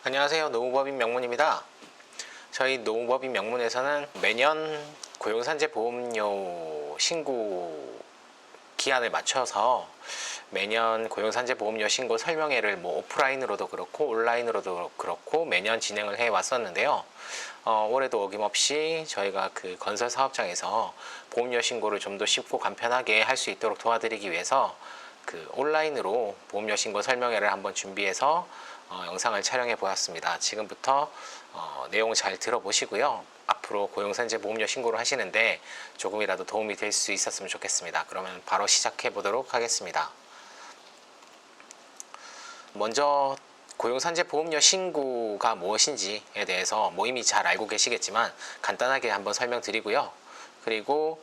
안녕하세요. 노무법인 명문입니다. 저희 노무법인 명문에서는 매년 고용산재 보험료 신고 기한을 맞춰서 매년 고용산재 보험료 신고 설명회를 오프라인으로도 그렇고 온라인으로도 그렇고 매년 진행을 해 왔었는데요. 올해도 어김없이 저희가 그 건설 사업장에서 보험료 신고를 좀 더 쉽고 간편하게 할 수 있도록 도와드리기 위해서 그 온라인으로 보험료 신고 설명회를 한번 준비해서 영상을 촬영해 보았습니다. 지금부터 내용을 잘 들어보시고요. 앞으로 고용산재 보험료 신고를 하시는데 조금이라도 도움이 될 수 있었으면 좋겠습니다. 그러면 바로 시작해 보도록 하겠습니다. 먼저 고용산재 보험료 신고가 무엇인지에 대해서 이미 잘 알고 계시겠지만 간단하게 한번 설명드리고요. 그리고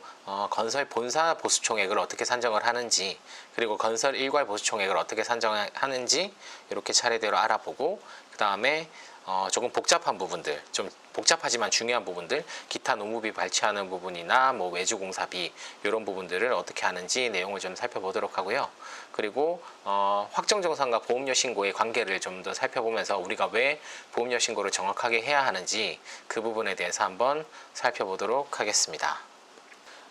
건설 본사 보수총액을 어떻게 산정을 하는지, 그리고 건설 일괄 보수총액을 어떻게 산정하는지 이렇게 차례대로 알아보고, 그 다음에 조금 복잡한 부분들, 좀 복잡하지만 중요한 부분들, 기타 노무비 발치하는 부분이나 외주공사비 이런 부분들을 어떻게 하는지 내용을 좀 살펴보도록 하고요. 그리고 확정정산과 보험료 신고의 관계를 좀 더 살펴보면서 우리가 왜 보험료 신고를 정확하게 해야 하는지 그 부분에 대해서 한번 살펴보도록 하겠습니다.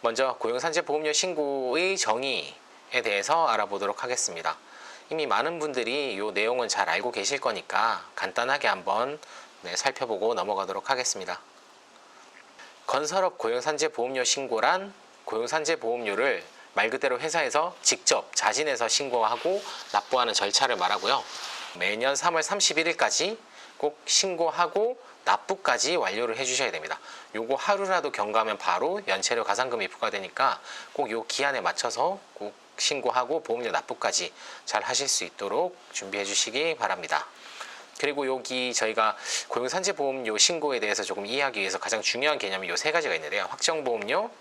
먼저 고용산재 보험료 신고의 정의에 대해서 알아보도록 하겠습니다. 이미 많은 분들이 이 내용은 잘 알고 계실 거니까 간단하게 한번 살펴보고 넘어가도록 하겠습니다. 건설업 고용산재 보험료 신고란 고용산재 보험료를 말 그대로 회사에서 직접 자진해서 신고하고 납부하는 절차를 말하고요. 매년 3월 31일까지 꼭 신고하고 납부까지 완료를 해주셔야 됩니다. 요거 하루라도 경과하면 바로 연체료 가산금이 부과되니까 꼭 요 기한에 맞춰서 꼭 신고하고 보험료 납부까지 잘 하실 수 있도록 준비해 주시기 바랍니다. 그리고 여기 저희가 고용산재 보험료 신고에 대해서 조금 이해하기 위해서 가장 중요한 개념이 요 세 가지가 있는데요. 확정보험료,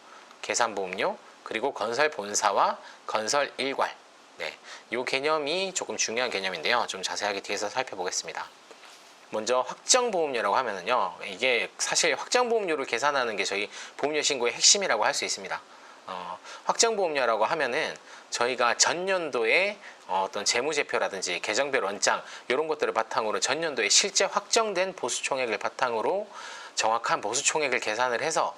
계산보험료, 그리고 건설 본사와 건설 일괄. 요 개념이 조금 중요한 개념인데요. 좀 자세하게 뒤에서 살펴보겠습니다. 먼저 확정보험료라고 하면은요, 이게 사실 확정보험료를 계산하는 게 저희 보험료 신고의 핵심이라고 할 수 있습니다. 확정보험료라고 하면은 저희가 전년도에 어떤 재무제표라든지 계정별 원장 이런 것들을 바탕으로 전년도에 실제 확정된 보수총액을 바탕으로 정확한 보수총액을 계산을 해서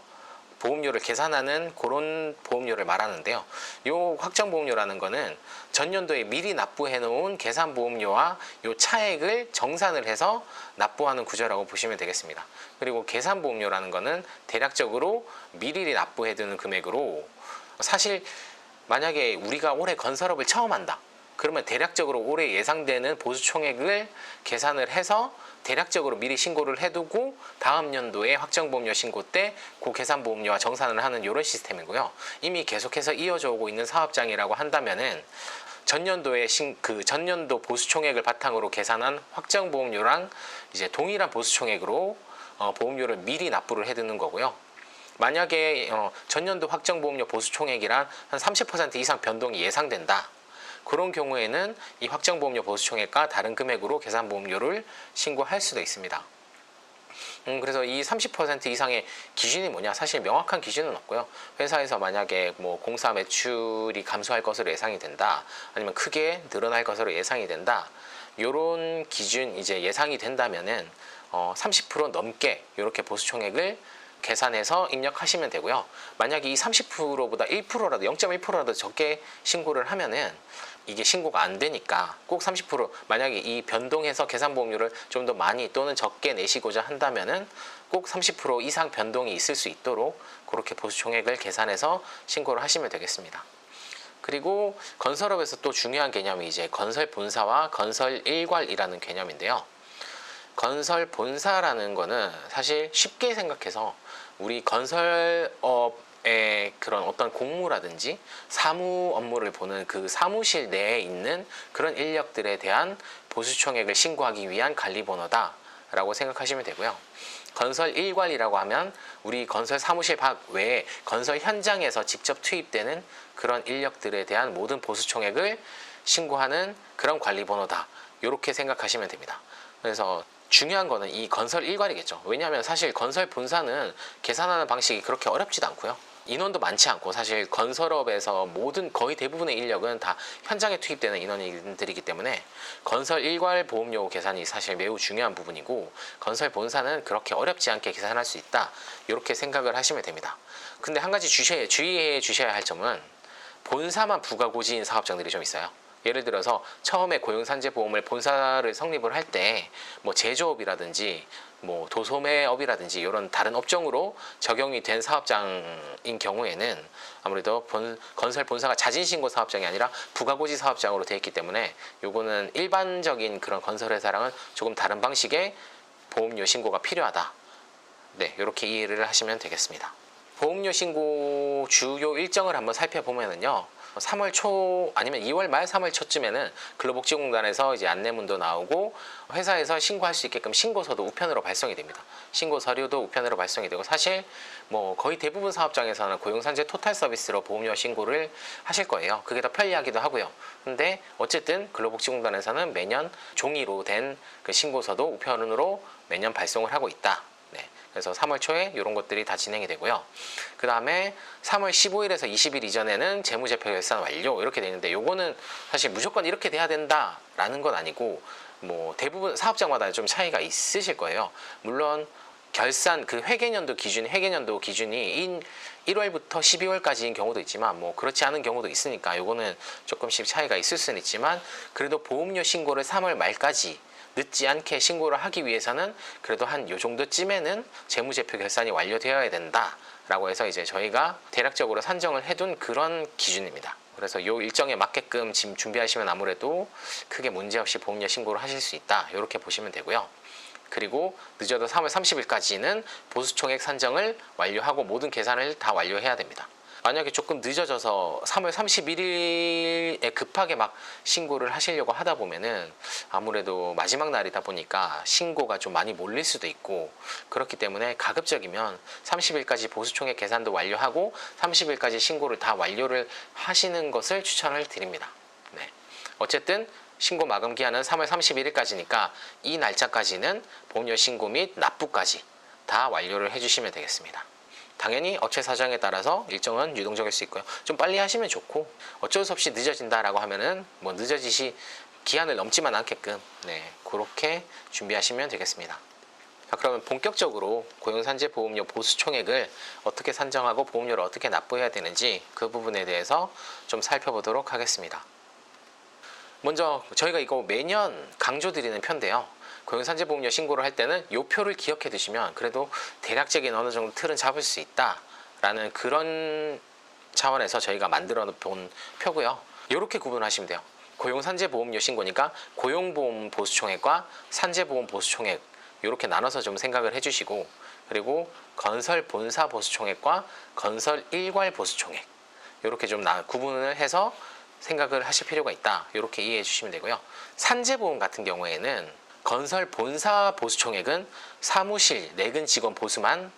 보험료를 계산하는 그런 보험료를 말하는데요. 이 확정보험료라는 거는 전년도에 미리 납부해 놓은 계산보험료와 이 차액을 정산을 해서 납부하는 구조라고 보시면 되겠습니다. 그리고 계산보험료라는 거는 대략적으로 미리 납부해 두는 금액으로, 사실 만약에 우리가 올해 건설업을 처음 한다 그러면 대략적으로 올해 예상되는 보수총액을 계산을 해서 대략적으로 미리 신고를 해두고 다음 연도에 확정보험료 신고 때 그 계산보험료와 정산을 하는 이런 시스템이고요. 이미 계속해서 이어져 오고 있는 사업장이라고 한다면은 전년도에 그 전년도 보수총액을 바탕으로 계산한 확정보험료랑 이제 동일한 보수총액으로 보험료를 미리 납부를 해두는 거고요. 만약에 전년도 확정보험료 보수총액이란 한 30% 이상 변동이 예상된다. 그런 경우에는 이 확정보험료 보수총액과 다른 금액으로 계산보험료를 신고할 수도 있습니다. 그래서 이 30% 이상의 기준이 뭐냐? 사실 명확한 기준은 없고요. 회사에서 만약에 공사 매출이 감소할 것으로 예상이 된다, 아니면 크게 늘어날 것으로 예상이 된다, 요런 기준 이제 예상이 된다면은 30% 넘게 이렇게 보수총액을 계산해서 입력하시면 되고요. 만약에 이 30%보다 1%라도 0.1%라도 적게 신고를 하면은 이게 신고가 안 되니까 꼭 30%, 만약에 이 변동해서 계산보험료를 좀 더 많이 또는 적게 내시고자 한다면은 꼭 30% 이상 변동이 있을 수 있도록 그렇게 보수총액을 계산해서 신고를 하시면 되겠습니다. 그리고 건설업에서 또 중요한 개념이 이제 건설 본사와 건설 일괄이라는 개념인데요. 건설 본사라는 거는 사실 쉽게 생각해서 우리 건설업의 그런 어떤 공무라든지 사무 업무를 보는 그 사무실 내에 있는 그런 인력들에 대한 보수총액을 신고하기 위한 관리번호다 라고 생각하시면 되고요. 건설 일괄이라고 하면 우리 건설 사무실 밖 외에 건설 현장에서 직접 투입되는 그런 인력들에 대한 모든 보수총액을 신고하는 그런 관리번호다, 이렇게 생각하시면 됩니다. 그래서 중요한 거는 이 건설 일괄이겠죠. 왜냐하면 사실 건설 본사는 계산하는 방식이 그렇게 어렵지도 않고요. 인원도 많지 않고 사실 건설업에서 모든 거의 대부분의 인력은 다 현장에 투입되는 인원들이기 때문에 건설 일괄 보험료 계산이 사실 매우 중요한 부분이고 건설 본사는 그렇게 어렵지 않게 계산할 수 있다 이렇게 생각을 하시면 됩니다. 근데 한 가지 주의해 주셔야 할 점은 본사만 부가고지인 사업장들이 좀 있어요. 예를 들어서 처음에 고용산재보험을 본사를 성립을 할 때 뭐 제조업이라든지 뭐 도소매업이라든지 이런 다른 업종으로 적용이 된 사업장인 경우에는 아무래도 건설 본사가 자진신고 사업장이 아니라 부가고지 사업장으로 되어 있기 때문에 요거는 일반적인 그런 건설회사랑은 조금 다른 방식의 보험료 신고가 필요하다. 네, 이렇게 이해를 하시면 되겠습니다. 보험료 신고 주요 일정을 한번 살펴보면은요. 3월 초 아니면 2월 말 3월 초쯤에는 근로복지공단에서 이제 안내문도 나오고 회사에서 신고할 수 있게끔 신고서도 우편으로 발송이 됩니다. 신고 서류도 우편으로 발송이 되고 사실 뭐 거의 대부분 사업장에서는 고용산재 토탈 서비스로 보험료 신고를 하실 거예요. 그게 더 편리하기도 하고요. 근데 어쨌든 근로복지공단에서는 매년 종이로 된 그 신고서도 우편으로 매년 발송을 하고 있다. 네. 그래서 3월 초에 이런 것들이 다 진행이 되고요. 그 다음에 3월 15일에서 20일 이전에는 재무제표 결산 완료 이렇게 되는데 요거는 사실 무조건 이렇게 돼야 된다라는 건 아니고 뭐 대부분 사업장마다 좀 차이가 있으실 거예요. 물론 결산 그 회계연도 기준이 1월부터 12월까지인 경우도 있지만 뭐 그렇지 않은 경우도 있으니까 요거는 조금씩 차이가 있을 수는 있지만 그래도 보험료 신고를 3월 말까지 늦지 않게 신고를 하기 위해서는 그래도 한 요 정도쯤에는 재무제표 결산이 완료되어야 된다라고 해서 이제 저희가 대략적으로 산정을 해둔 그런 기준입니다. 그래서 요 일정에 맞게끔 지금 준비하시면 아무래도 크게 문제없이 보험료 신고를 하실 수 있다 이렇게 보시면 되고요. 그리고 늦어도 3월 30일까지는 보수총액 산정을 완료하고 모든 계산을 다 완료해야 됩니다. 만약에 조금 늦어져서 3월 31일에 급하게 막 신고를 하시려고 하다 보면은 아무래도 마지막 날이다 보니까 신고가 좀 많이 몰릴 수도 있고 그렇기 때문에 가급적이면 30일까지 보수총액 계산도 완료하고 30일까지 신고를 다 완료를 하시는 것을 추천을 드립니다. 네. 어쨌든 신고 마감 기한은 3월 31일까지니까 이 날짜까지는 보험료 신고 및 납부까지 다 완료를 해주시면 되겠습니다. 당연히 업체 사정에 따라서 일정은 유동적일 수 있고요. 좀 빨리 하시면 좋고 어쩔 수 없이 늦어진다라고 하면은 뭐 기한을 넘지만 않게끔 네, 그렇게 준비하시면 되겠습니다. 자, 그러면 본격적으로 고용산재보험료 보수총액을 어떻게 산정하고 보험료를 어떻게 납부해야 되는지 그 부분에 대해서 좀 살펴보도록 하겠습니다. 먼저 저희가 이거 매년 강조드리는 편인데요. 고용산재보험료 신고를 할 때는 이 표를 기억해 두시면 그래도 대략적인 어느 정도 틀은 잡을 수 있다라는 그런 차원에서 저희가 만들어 본 표고요. 이렇게 구분하시면 돼요. 고용산재보험료 신고니까 고용보험 보수총액과 산재보험 보수총액 이렇게 나눠서 좀 생각을 해주시고 그리고 건설 본사 보수총액과 건설 일괄 보수총액 이렇게 좀 구분을 해서 생각을 하실 필요가 있다. 이렇게 이해해 주시면 되고요. 산재보험 같은 경우에는 건설 본사 보수총액은 사무실 내근 직원 보수만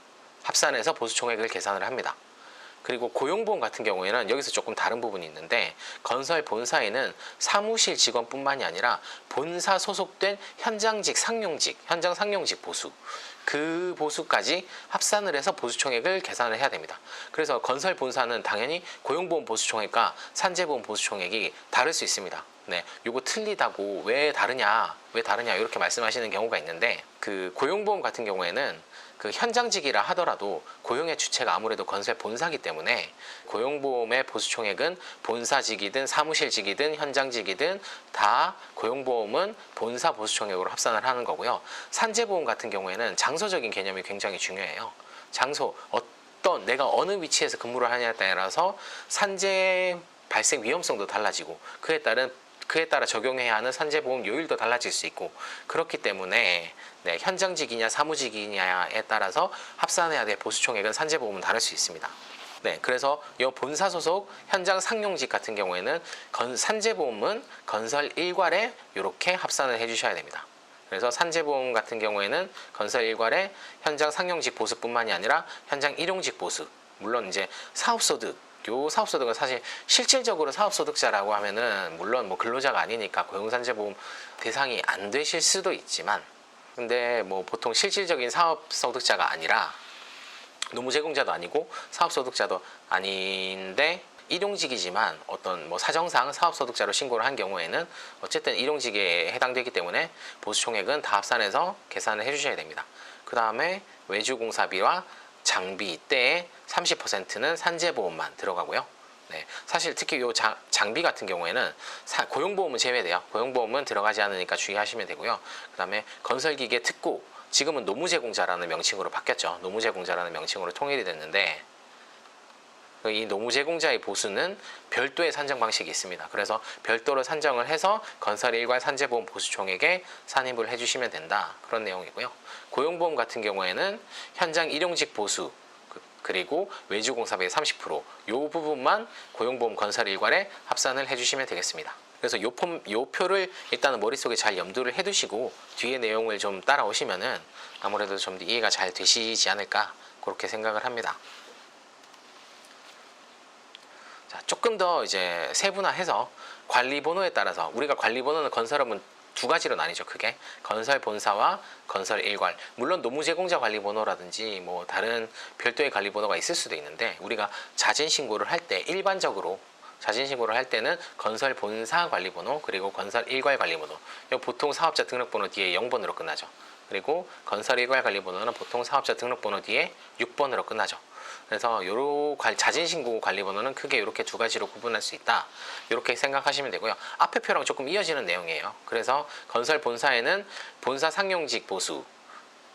합산해서 보수총액을 계산을 합니다. 그리고 고용보험 같은 경우에는 여기서 조금 다른 부분이 있는데 건설 본사에는 사무실 직원뿐만이 아니라 본사 소속된 현장 상용직 보수 그 보수까지 합산을 해서 보수총액을 계산을 해야 됩니다. 그래서 건설 본사는 당연히 고용보험 보수총액과 산재보험 보수총액이 다를 수 있습니다. 네, 요거 틀리다고 왜 다르냐 이렇게 말씀하시는 경우가 있는데 그 고용보험 같은 경우에는 그 현장직이라 하더라도 고용의 주체가 아무래도 건설 본사기 때문에 고용보험의 보수총액은 본사직이든 사무실직이든 현장직이든 다 고용보험은 본사 보수총액으로 합산을 하는 거고요. 산재보험 같은 경우에는 장소적인 개념이 굉장히 중요해요. 장소, 내가 어느 위치에서 근무를 하냐에 따라서 산재 발생 위험성도 달라지고 그에 따라 적용해야 하는 산재보험 요율도 달라질 수 있고 그렇기 때문에 네, 현장직이냐 사무직이냐에 따라서 합산해야 될 보수총액은 산재보험은 다를 수 있습니다. 네, 그래서 이 본사 소속 현장 상용직 같은 경우에는 산재보험은 건설 일괄에 이렇게 합산을 해주셔야 됩니다. 그래서 산재보험 같은 경우에는 건설 일괄에 현장 상용직 보수뿐만이 아니라 현장 일용직 보수 물론 이제 사업소득 요 사업소득은 사실 실질적으로 사업소득자라고 하면은 물론 뭐 근로자가 아니니까 고용산재보험 대상이 안 되실 수도 있지만 근데 뭐 보통 실질적인 사업소득자가 아니라 노무 제공자도 아니고 사업소득자도 아닌데 일용직이지만 어떤 뭐 사정상 사업소득자로 신고를 한 경우에는 어쨌든 일용직에 해당되기 때문에 보수총액은 다 합산해서 계산을 해주셔야 됩니다. 그 다음에 외주공사비와 장비 때의 30%는 산재보험만 들어가고요. 네, 사실 특히 요 장비 같은 경우에는 고용보험은 제외돼요. 고용보험은 들어가지 않으니까 주의하시면 되고요. 그 다음에 건설기계 특구, 지금은 노무제공자라는 명칭으로 바뀌었죠. 노무제공자라는 명칭으로 통일이 됐는데 이 노무제공자의 보수는 별도의 산정 방식이 있습니다. 그래서 별도로 산정을 해서 건설 일괄 산재보험 보수총액에 산입을 해주시면 된다. 그런 내용이고요. 고용보험 같은 경우에는 현장 일용직 보수 그리고 외주공사비의 30%, 요 부분만 고용보험 건설 일괄에 합산을 해주시면 되겠습니다. 그래서 요 표를 일단은 머릿속에 잘 염두를 해두시고 뒤에 내용을 좀 따라오시면은 아무래도 좀 이해가 잘 되시지 않을까 그렇게 생각을 합니다. 자, 조금 더 이제 세분화해서 관리번호에 따라서 우리가 관리번호는 건설업은 두 가지로 나뉘죠. 크게 건설 본사와 건설 일괄. 물론 노무제공자 관리번호라든지 뭐 다른 별도의 관리번호가 있을 수도 있는데 우리가 자진 신고를 할 때 일반적으로 자진 신고를 할 때는 건설 본사 관리번호 그리고 건설 일괄 관리번호. 보통 사업자 등록번호 뒤에 0번으로 끝나죠. 그리고 건설 일괄 관리번호는 보통 사업자 등록번호 뒤에 6번으로 끝나죠. 그래서 요런 자진 신고 관리번호는 크게 이렇게 두 가지로 구분할 수 있다. 이렇게 생각하시면 되고요. 앞에 표랑 조금 이어지는 내용이에요. 그래서 건설 본사에는 본사 상용직 보수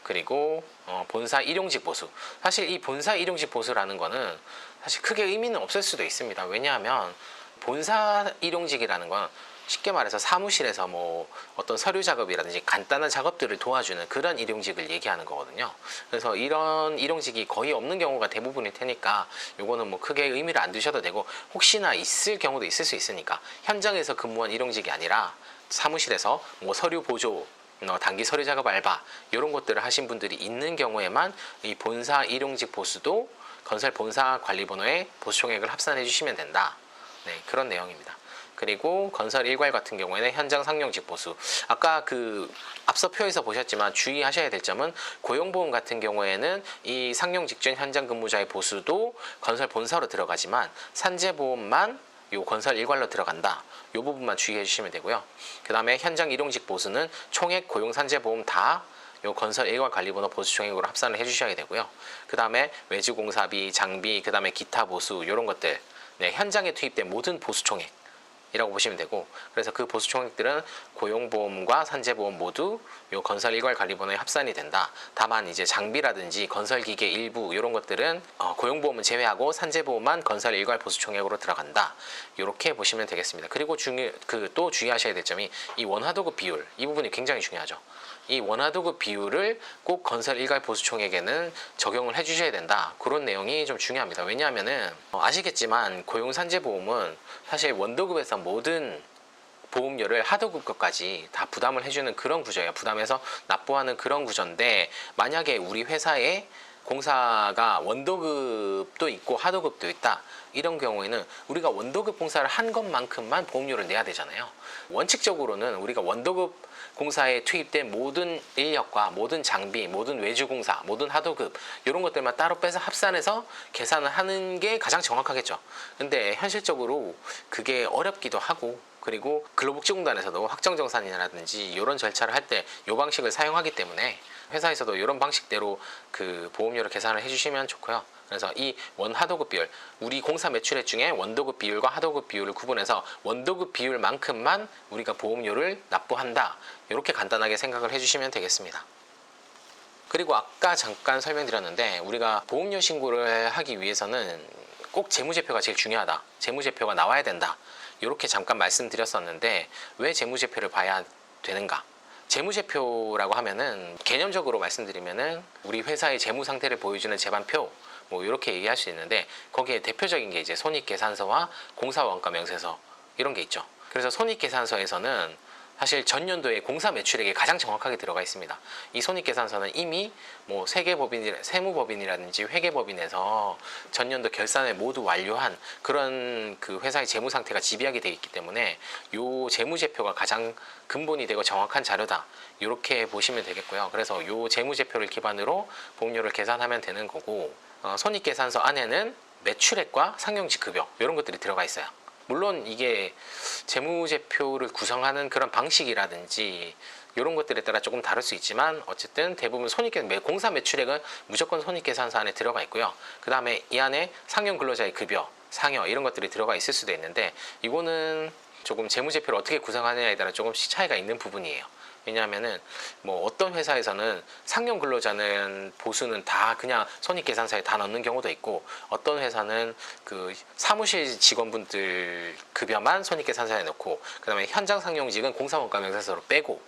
그리고 본사 일용직 보수. 사실 이 본사 일용직 보수라는 거는 사실 크게 의미는 없을 수도 있습니다. 왜냐하면 본사 일용직이라는 건 쉽게 말해서 사무실에서 뭐 어떤 서류 작업이라든지 간단한 작업들을 도와주는 그런 일용직을 얘기하는 거거든요. 그래서 이런 일용직이 거의 없는 경우가 대부분일 테니까 요거는 뭐 크게 의미를 안 두셔도 되고 혹시나 있을 경우도 있을 수 있으니까 현장에서 근무한 일용직이 아니라 사무실에서 뭐 서류 보조 단기 서류 작업 알바 이런 것들을 하신 분들이 있는 경우에만 이 본사 일용직 보수도 건설 본사 관리번호에 보수총액을 합산해 주시면 된다. 네, 그런 내용입니다. 그리고 건설 일괄 같은 경우에는 현장 상용직 보수. 아까 그 앞서 표에서 보셨지만 주의하셔야 될 점은 고용보험 같은 경우에는 이 상용 직전 현장 근무자의 보수도 건설 본사로 들어가지만 산재보험만 요 건설 일괄로 들어간다. 요 부분만 주의해 주시면 되고요. 그 다음에 현장 일용직 보수는 총액 고용 산재보험 다 요 건설 일괄 관리번호 보수총액으로 합산을 해주셔야 되고요. 그 다음에 외주공사비, 장비, 그 다음에 기타 보수 이런 것들 네, 현장에 투입된 모든 보수총액 이라고 보시면 되고 그래서 그 보수총액들은 고용보험과 산재보험 모두 요 건설 일괄 관리번호에 합산이 된다. 다만 이제 장비라든지 건설기계 일부 이런 것들은 고용보험은 제외하고 산재보험만 건설 일괄 보수총액으로 들어간다. 이렇게 보시면 되겠습니다. 그리고 또 주의하셔야 될 점이 이 원화도급 비율 이 부분이 굉장히 중요하죠. 이 원화도급 비율을 꼭 건설 일괄 보수총액에는 적용을 해주셔야 된다. 그런 내용이 좀 중요합니다. 왜냐하면은 아시겠지만 고용산재보험은 사실 원도급에서 모든 보험료를 하도급 것까지 다 부담을 해주는 그런 구조예요. 부담해서 납부하는 그런 구조인데 만약에 우리 회사에 공사가 원도급도 있고 하도급도 있다. 이런 경우에는 우리가 원도급 공사를 한 것만큼만 보험료를 내야 되잖아요. 원칙적으로는 우리가 원도급 공사에 투입된 모든 인력과 모든 장비, 모든 외주공사, 모든 하도급 이런 것들만 따로 빼서 합산해서 계산을 하는 게 가장 정확하겠죠. 근데 현실적으로 그게 어렵기도 하고 그리고 근로복지공단에서도 확정정산이라든지 이런 절차를 할 때 이 방식을 사용하기 때문에 회사에서도 이런 방식대로 그 보험료를 계산을 해주시면 좋고요. 그래서 이 원하도급 비율, 우리 공사 매출액 중에 원도급 비율과 하도급 비율을 구분해서 원도급 비율만큼만 우리가 보험료를 납부한다. 이렇게 간단하게 생각을 해주시면 되겠습니다. 그리고 아까 잠깐 설명드렸는데 우리가 보험료 신고를 하기 위해서는 꼭 재무제표가 제일 중요하다. 재무제표가 나와야 된다. 이렇게 잠깐 말씀드렸었는데 왜 재무제표를 봐야 되는가? 재무제표라고 하면은 개념적으로 말씀드리면은 우리 회사의 재무 상태를 보여주는 재반표 뭐 이렇게 얘기할 수 있는데 거기에 대표적인 게 이제 손익계산서와 공사원가 명세서 이런 게 있죠. 그래서 손익계산서에서는 사실 전년도에 공사 매출액이 가장 정확하게 들어가 있습니다. 이 손익계산서는 이미 뭐 세무법인이라든지 회계법인에서 전년도 결산을 모두 완료한 그런 그 회사의 재무 상태가 집약이 되어 있기 때문에 요 재무제표가 가장 근본이 되고 정확한 자료다. 이렇게 보시면 되겠고요. 그래서 요 재무제표를 기반으로 보험료를 계산하면 되는 거고 손익계산서 안에는 매출액과 상용직 급여 이런 것들이 들어가 있어요. 물론 이게 재무제표를 구성하는 그런 방식이라든지 이런 것들에 따라 조금 다를 수 있지만 어쨌든 대부분 공사 매출액은 무조건 손익계산서 안에 들어가 있고요. 그 다음에 이 안에 상용 근로자의 급여, 상여 이런 것들이 들어가 있을 수도 있는데 이거는 조금 재무제표를 어떻게 구성하느냐에 따라 조금씩 차이가 있는 부분이에요. 왜냐하면은 뭐 어떤 회사에서는 상용 근로자는 보수는 다 그냥 손익계산서에 다 넣는 경우도 있고 어떤 회사는 그 사무실 직원분들 급여만 손익계산서에 넣고 그다음에 현장 상용직은 공사원가 명세서로 빼고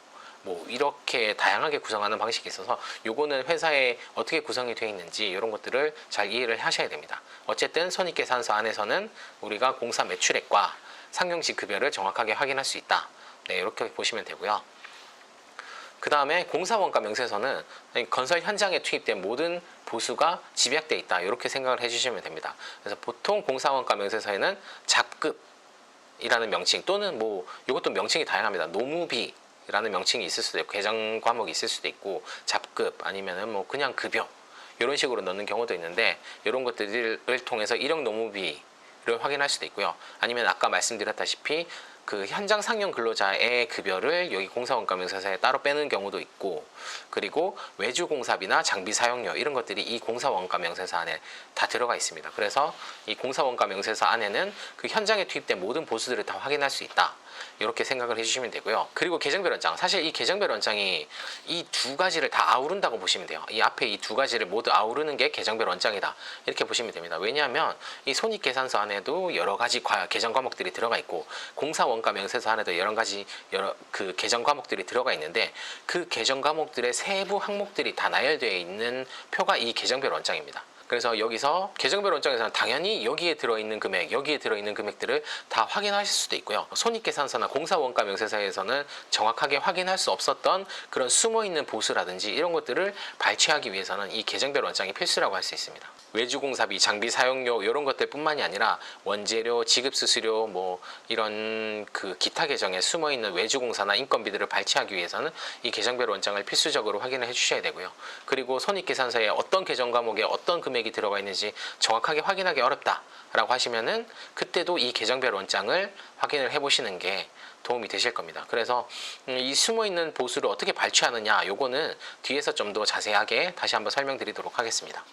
뭐 이렇게 다양하게 구성하는 방식이 있어서 요거는 회사에 어떻게 구성이 되어 있는지 이런 것들을 잘 이해를 하셔야 됩니다. 어쨌든 손익계산서 안에서는 우리가 공사 매출액과 상용직 급여를 정확하게 확인할 수 있다. 네, 이렇게 보시면 되고요. 그 다음에 공사원가 명세서는 건설 현장에 투입된 모든 보수가 집약되어 있다. 이렇게 생각을 해주시면 됩니다. 그래서 보통 공사원가 명세서에는 잡급이라는 명칭 또는 뭐 이것도 명칭이 다양합니다. 노무비라는 명칭이 있을 수도 있고 계정 과목이 있을 수도 있고 잡급 아니면은 뭐 그냥 급여 이런 식으로 넣는 경우도 있는데 이런 것들을 통해서 일용 노무비를 확인할 수도 있고요. 아니면 아까 말씀드렸다시피 그 현장 상용 근로자의 급여를 여기 공사원가 명세서에 따로 빼는 경우도 있고 그리고 외주 공사비나 장비 사용료 이런 것들이 이 공사원가 명세서 안에 다 들어가 있습니다. 그래서 이 공사원가 명세서 안에는 그 현장에 투입된 모든 보수들을 다 확인할 수 있다. 이렇게 생각을 해주시면 되고요. 그리고 계정별 원장, 사실 이 계정별 원장이 이 두 가지를 다 아우른다고 보시면 돼요. 이 앞에 이 두 가지를 모두 아우르는 게 계정별 원장이다. 이렇게 보시면 됩니다. 왜냐하면 이 손익계산서 안에도 여러 가지 계정 과목들이 들어가 있고 공사원가 명세서 안에도 여러 가지 그 계정 과목들이 들어가 있는데 그 계정 과목들의 세부 항목들이 다 나열되어 있는 표가 이 계정별 원장입니다. 그래서 여기서 계정별 원장에서는 당연히 여기에 들어있는 금액, 여기에 들어있는 금액들을 다 확인하실 수도 있고요. 손익계산서나 공사원가 명세서에서는 정확하게 확인할 수 없었던 그런 숨어있는 보수라든지 이런 것들을 발췌하기 위해서는 이 계정별 원장이 필수라고 할 수 있습니다. 외주공사비, 장비 사용료 이런 것들 뿐만이 아니라 원재료, 지급수수료 뭐 이런 그 기타 계정에 숨어있는 외주공사나 인건비들을 발췌하기 위해서는 이 계정별 원장을 필수적으로 확인을 해주셔야 되고요. 그리고 손익계산서에 어떤 계정 과목에 어떤 금액이 들어가 있는지 정확하게 확인하기 어렵다라고 하시면은 그때도 이 계정별 원장을 확인을 해보시는 게 도움이 되실 겁니다. 그래서 이 숨어있는 보수를 어떻게 발췌하느냐 요거는 뒤에서 좀 더 자세하게 다시 한번 설명드리도록 하겠습니다.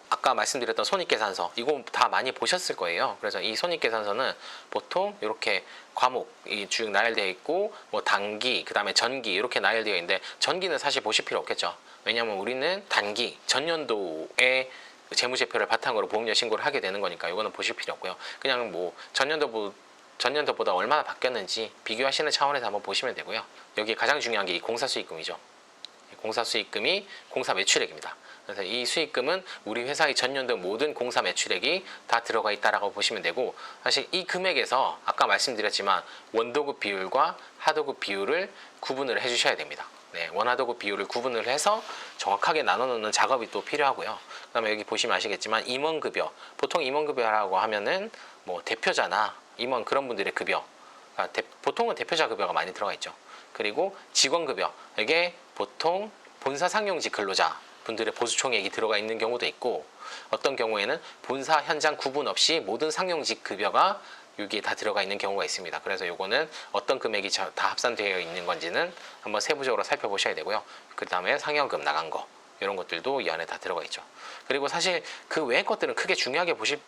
아까 말씀드렸던 손익계산서 이거 다 많이 보셨을 거예요. 그래서 이 손익계산서는 보통 이렇게 과목이 쭉 나열되어 있고 뭐 단기, 그 다음에 전기 이렇게 나열되어 있는데 전기는 사실 보실 필요 없겠죠. 왜냐하면 우리는 단기, 전년도에 재무제표를 바탕으로 보험료 신고를 하게 되는 거니까 이거는 보실 필요 없고요. 그냥 뭐 전년도보다 얼마나 바뀌었는지 비교하시는 차원에서 한번 보시면 되고요. 여기 가장 중요한 게 이 공사수익금이죠. 공사수익금이 공사 매출액입니다. 그래서 이 수익금은 우리 회사의 전년도 모든 공사 매출액이 다 들어가 있다라고 보시면 되고 사실 이 금액에서 아까 말씀드렸지만 원도급 비율과 하도급 비율을 구분을 해주셔야 됩니다. 네, 원하도급 비율을 구분을 해서 정확하게 나눠 놓는 작업이 또 필요하고요. 그 다음에 여기 보시면 아시겠지만 임원급여, 보통 임원급여라고 하면은 뭐 대표자나 임원 그런 분들의 급여, 보통은 대표자 급여가 많이 들어가 있죠. 그리고 직원급여, 이게 보통 본사 상용직 근로자 분들의 보수총액이 들어가 있는 경우도 있고 어떤 경우에는 본사 현장 구분 없이 모든 상용직 급여가 여기에 다 들어가 있는 경우가 있습니다. 그래서 요거는 어떤 금액이 다 합산되어 있는 건지는 한번 세부적으로 살펴보셔야 되고요. 그 다음에 상여금 나간 거 이런 것들도 이 안에 다 들어가 있죠. 그리고 사실 그 외의 것들은 크게 중요하게 보실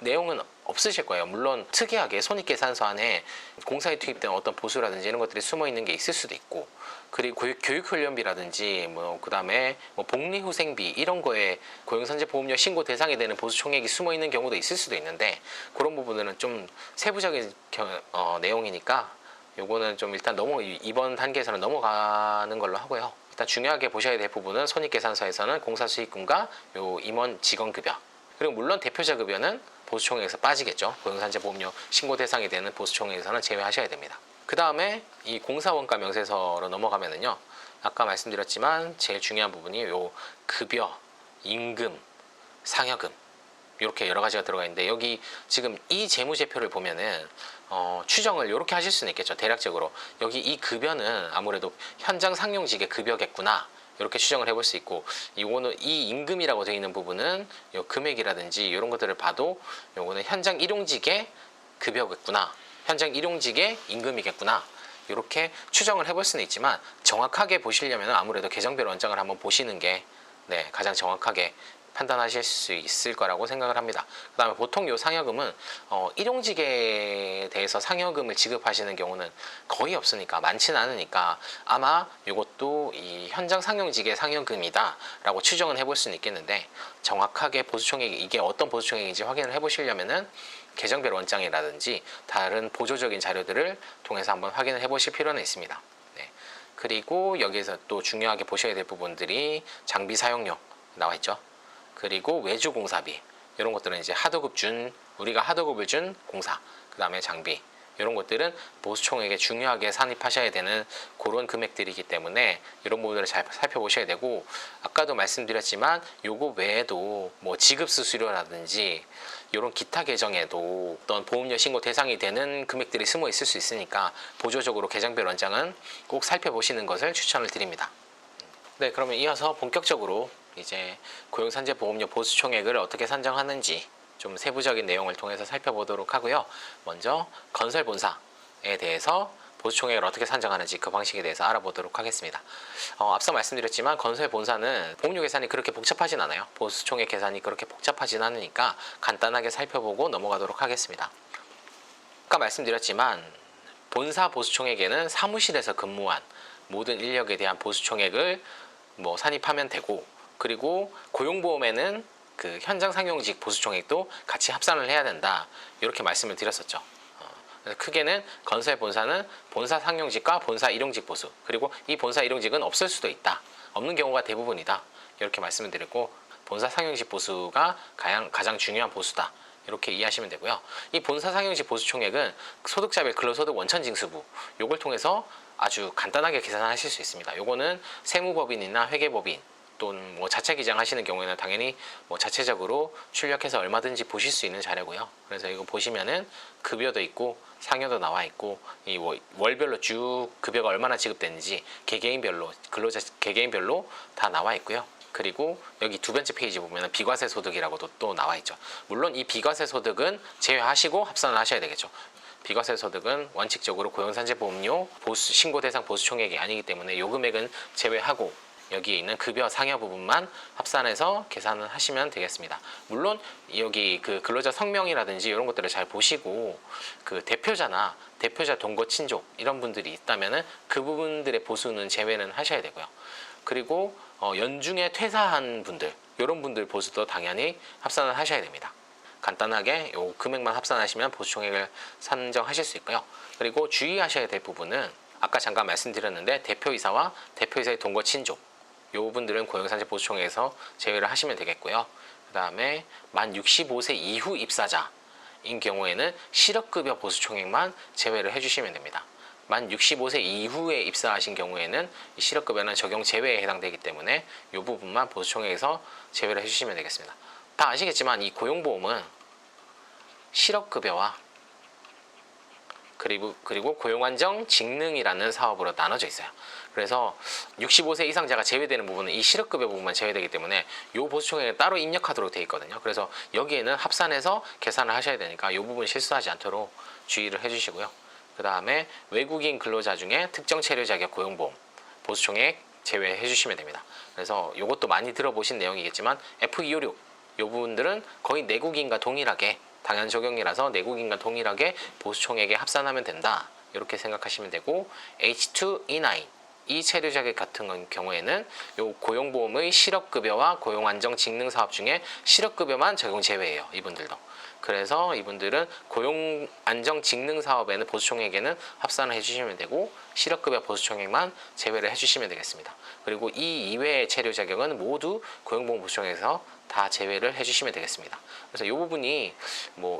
내용은 없으실 거예요. 물론 특이하게 손익계산서 안에 공사에 투입된 어떤 보수라든지 이런 것들이 숨어 있는 게 있을 수도 있고 그리고 교육훈련비라든지 뭐 그다음에 뭐 복리후생비 이런 거에 고용산재보험료 신고 대상이 되는 보수 총액이 숨어 있는 경우도 있을 수도 있는데 그런 부분들은 좀 세부적인 내용이니까 요거는 좀 일단 이번 단계에서는 넘어가는 걸로 하고요. 일단 중요하게 보셔야 될 부분은 손익계산서에서는 공사수익금과 요 임원 직원급여 그리고 물론 대표자 급여는 보수총액에서 빠지겠죠. 고용산재보험료 신고 대상이 되는 보수총액에서는 제외하셔야 됩니다. 그 다음에 이 공사원가 명세서로 넘어가면은요. 아까 말씀드렸지만 제일 중요한 부분이 요 급여, 임금, 상여금 이렇게 여러 가지가 들어가 있는데 여기 지금 이 재무제표를 보면은 추정을 이렇게 하실 수는 있겠죠. 대략적으로 여기 이 급여는 아무래도 현장 상용직의 급여겠구나 이렇게 추정을 해볼 수 있고, 이거는 이 임금이라고 되어 있는 부분은 요 금액이라든지 이런 것들을 봐도 요거는 현장 일용직의 급여겠구나, 현장 일용직의 임금이겠구나, 이렇게 추정을 해볼 수는 있지만 정확하게 보시려면 아무래도 계정별 원장을 한번 보시는 게 가장 정확하게 판단하실 수 있을 거라고 생각을 합니다. 그 다음에 보통 요 상여금은 일용직에 대해서 상여금을 지급하시는 경우는 거의 없으니까, 많지는 않으니까 아마 이것도 이 현장 상용직의 상여금이다 라고 추정은 해볼 수는 있겠는데, 정확하게 보수총액이 이게 어떤 보수총액인지 확인을 해보시려면은 계정별 원장이라든지 다른 보조적인 자료들을 통해서 한번 확인을 해보실 필요는 있습니다. 그리고 여기에서 또 중요하게 보셔야 될 부분들이 장비 사용료 나와 있죠. 그리고 외주 공사비, 이런 것들은 이제 우리가 하도급을 준 공사, 그 다음에 장비, 이런 것들은 보수총액에 중요하게 산입하셔야 되는 그런 금액들이기 때문에 이런 부분들을 잘 살펴보셔야 되고, 아까도 말씀드렸지만 요거 외에도 뭐 지급 수수료라든지 이런 기타 계정에도 어떤 보험료 신고 대상이 되는 금액들이 숨어 있을 수 있으니까 보조적으로 계정별 원장은 꼭 살펴보시는 것을 추천을 드립니다. 네, 그러면 이어서 본격적으로 이제 고용산재보험료 보수총액을 어떻게 산정하는지 좀 세부적인 내용을 통해서 살펴보도록 하고요. 먼저 건설본사에 대해서 보수총액을 어떻게 산정하는지 그 방식에 대해서 알아보도록 하겠습니다. 앞서 말씀드렸지만 건설본사는 보험료 계산이 그렇게 복잡하진 않아요. 보수총액 계산이 그렇게 복잡하진 않으니까 간단하게 살펴보고 넘어가도록 하겠습니다. 아까 말씀드렸지만 본사 보수총액에는 사무실에서 근무한 모든 인력에 대한 보수총액을 산입하면 되고, 그리고 고용보험에는 그 현장 상용직 보수총액도 같이 합산을 해야 된다, 이렇게 말씀을 드렸었죠. 그래서 크게는 건설 본사는 본사 상용직과 본사 일용직 보수, 그리고 이 본사 일용직은 없을 수도 있다, 없는 경우가 대부분이다, 이렇게 말씀을 드렸고, 본사 상용직 보수가 가장 중요한 보수다, 이렇게 이해하시면 되고요. 이 본사 상용직 보수총액은 소득자별 근로소득 원천징수부, 요걸 통해서 아주 간단하게 계산하실 수 있습니다. 요거는 세무법인이나 회계법인 또는 자체 기장하시는 경우에는 당연히 자체적으로 출력해서 얼마든지 보실 수 있는 자료고요. 그래서 이거 보시면은 급여도 있고 상여도 나와 있고, 이 월별로 쭉 급여가 얼마나 지급되는지 개개인별로, 근로자 개개인별로 다 나와 있고요. 그리고 여기 두 번째 페이지 보면 비과세 소득이라고도 또 나와 있죠. 물론 이 비과세 소득은 제외하시고 합산을 하셔야 되겠죠. 비과세 소득은 원칙적으로 고용산재보험료 신고 대상 보수총액이 아니기 때문에 요 금액은 제외하고 여기에 있는 급여 상여 부분만 합산해서 계산을 하시면 되겠습니다. 물론 여기 그 근로자 성명이라든지 이런 것들을 잘 보시고, 그 대표자 동거 친족 이런 분들이 있다면은 그 부분들의 보수는 제외는 하셔야 되고요. 그리고 연중에 퇴사한 분들, 이런 분들 보수도 당연히 합산을 하셔야 됩니다. 간단하게 요 금액만 합산하시면 보수총액을 산정하실 수 있고요. 그리고 주의하셔야 될 부분은 아까 잠깐 말씀드렸는데 대표이사와 대표이사의 동거 친족, 요 분들은 고용산재 보수총액에서 제외를 하시면 되겠고요. 그 다음에 만 65세 이후 입사자인 경우에는 실업급여 보수총액만 제외를 해주시면 됩니다. 만 65세 이후에 입사하신 경우에는 이 실업급여는 적용 제외에 해당되기 때문에 이 부분만 보수총액에서 제외를 해주시면 되겠습니다. 다 아시겠지만 이 고용보험은 실업급여와 그리고 고용안정 직능이라는 사업으로 나눠져 있어요. 그래서 65세 이상자가 제외되는 부분은 이 실업급여 부분만 제외되기 때문에 이 보수총액에 따로 입력하도록 되어 있거든요. 그래서 여기에는 합산해서 계산을 하셔야 되니까 이 부분 실수하지 않도록 주의를 해주시고요. 그 다음에 외국인 근로자 중에 특정 체류 자격 고용보험 보수총액 제외해 주시면 됩니다. 그래서 이것도 많이 들어보신 내용이겠지만 F256 이 부분들은 거의 내국인과 동일하게 당연 적용이라서 내국인과 동일하게 보수총액에 합산하면 된다, 이렇게 생각하시면 되고, H2E9 이 체류 자격 같은 경우에는 요 고용보험의 실업급여와 고용안정직능사업 중에 실업급여만 적용 제외예요. 이분들도. 그래서 이분들은 고용안정직능사업에는 보수총액에는 합산을 해주시면 되고, 실업급여 보수총액만 제외를 해주시면 되겠습니다. 그리고 이 이외의 체류 자격은 모두 고용보험 보수총액에서 다 제외를 해주시면 되겠습니다. 그래서 이 부분이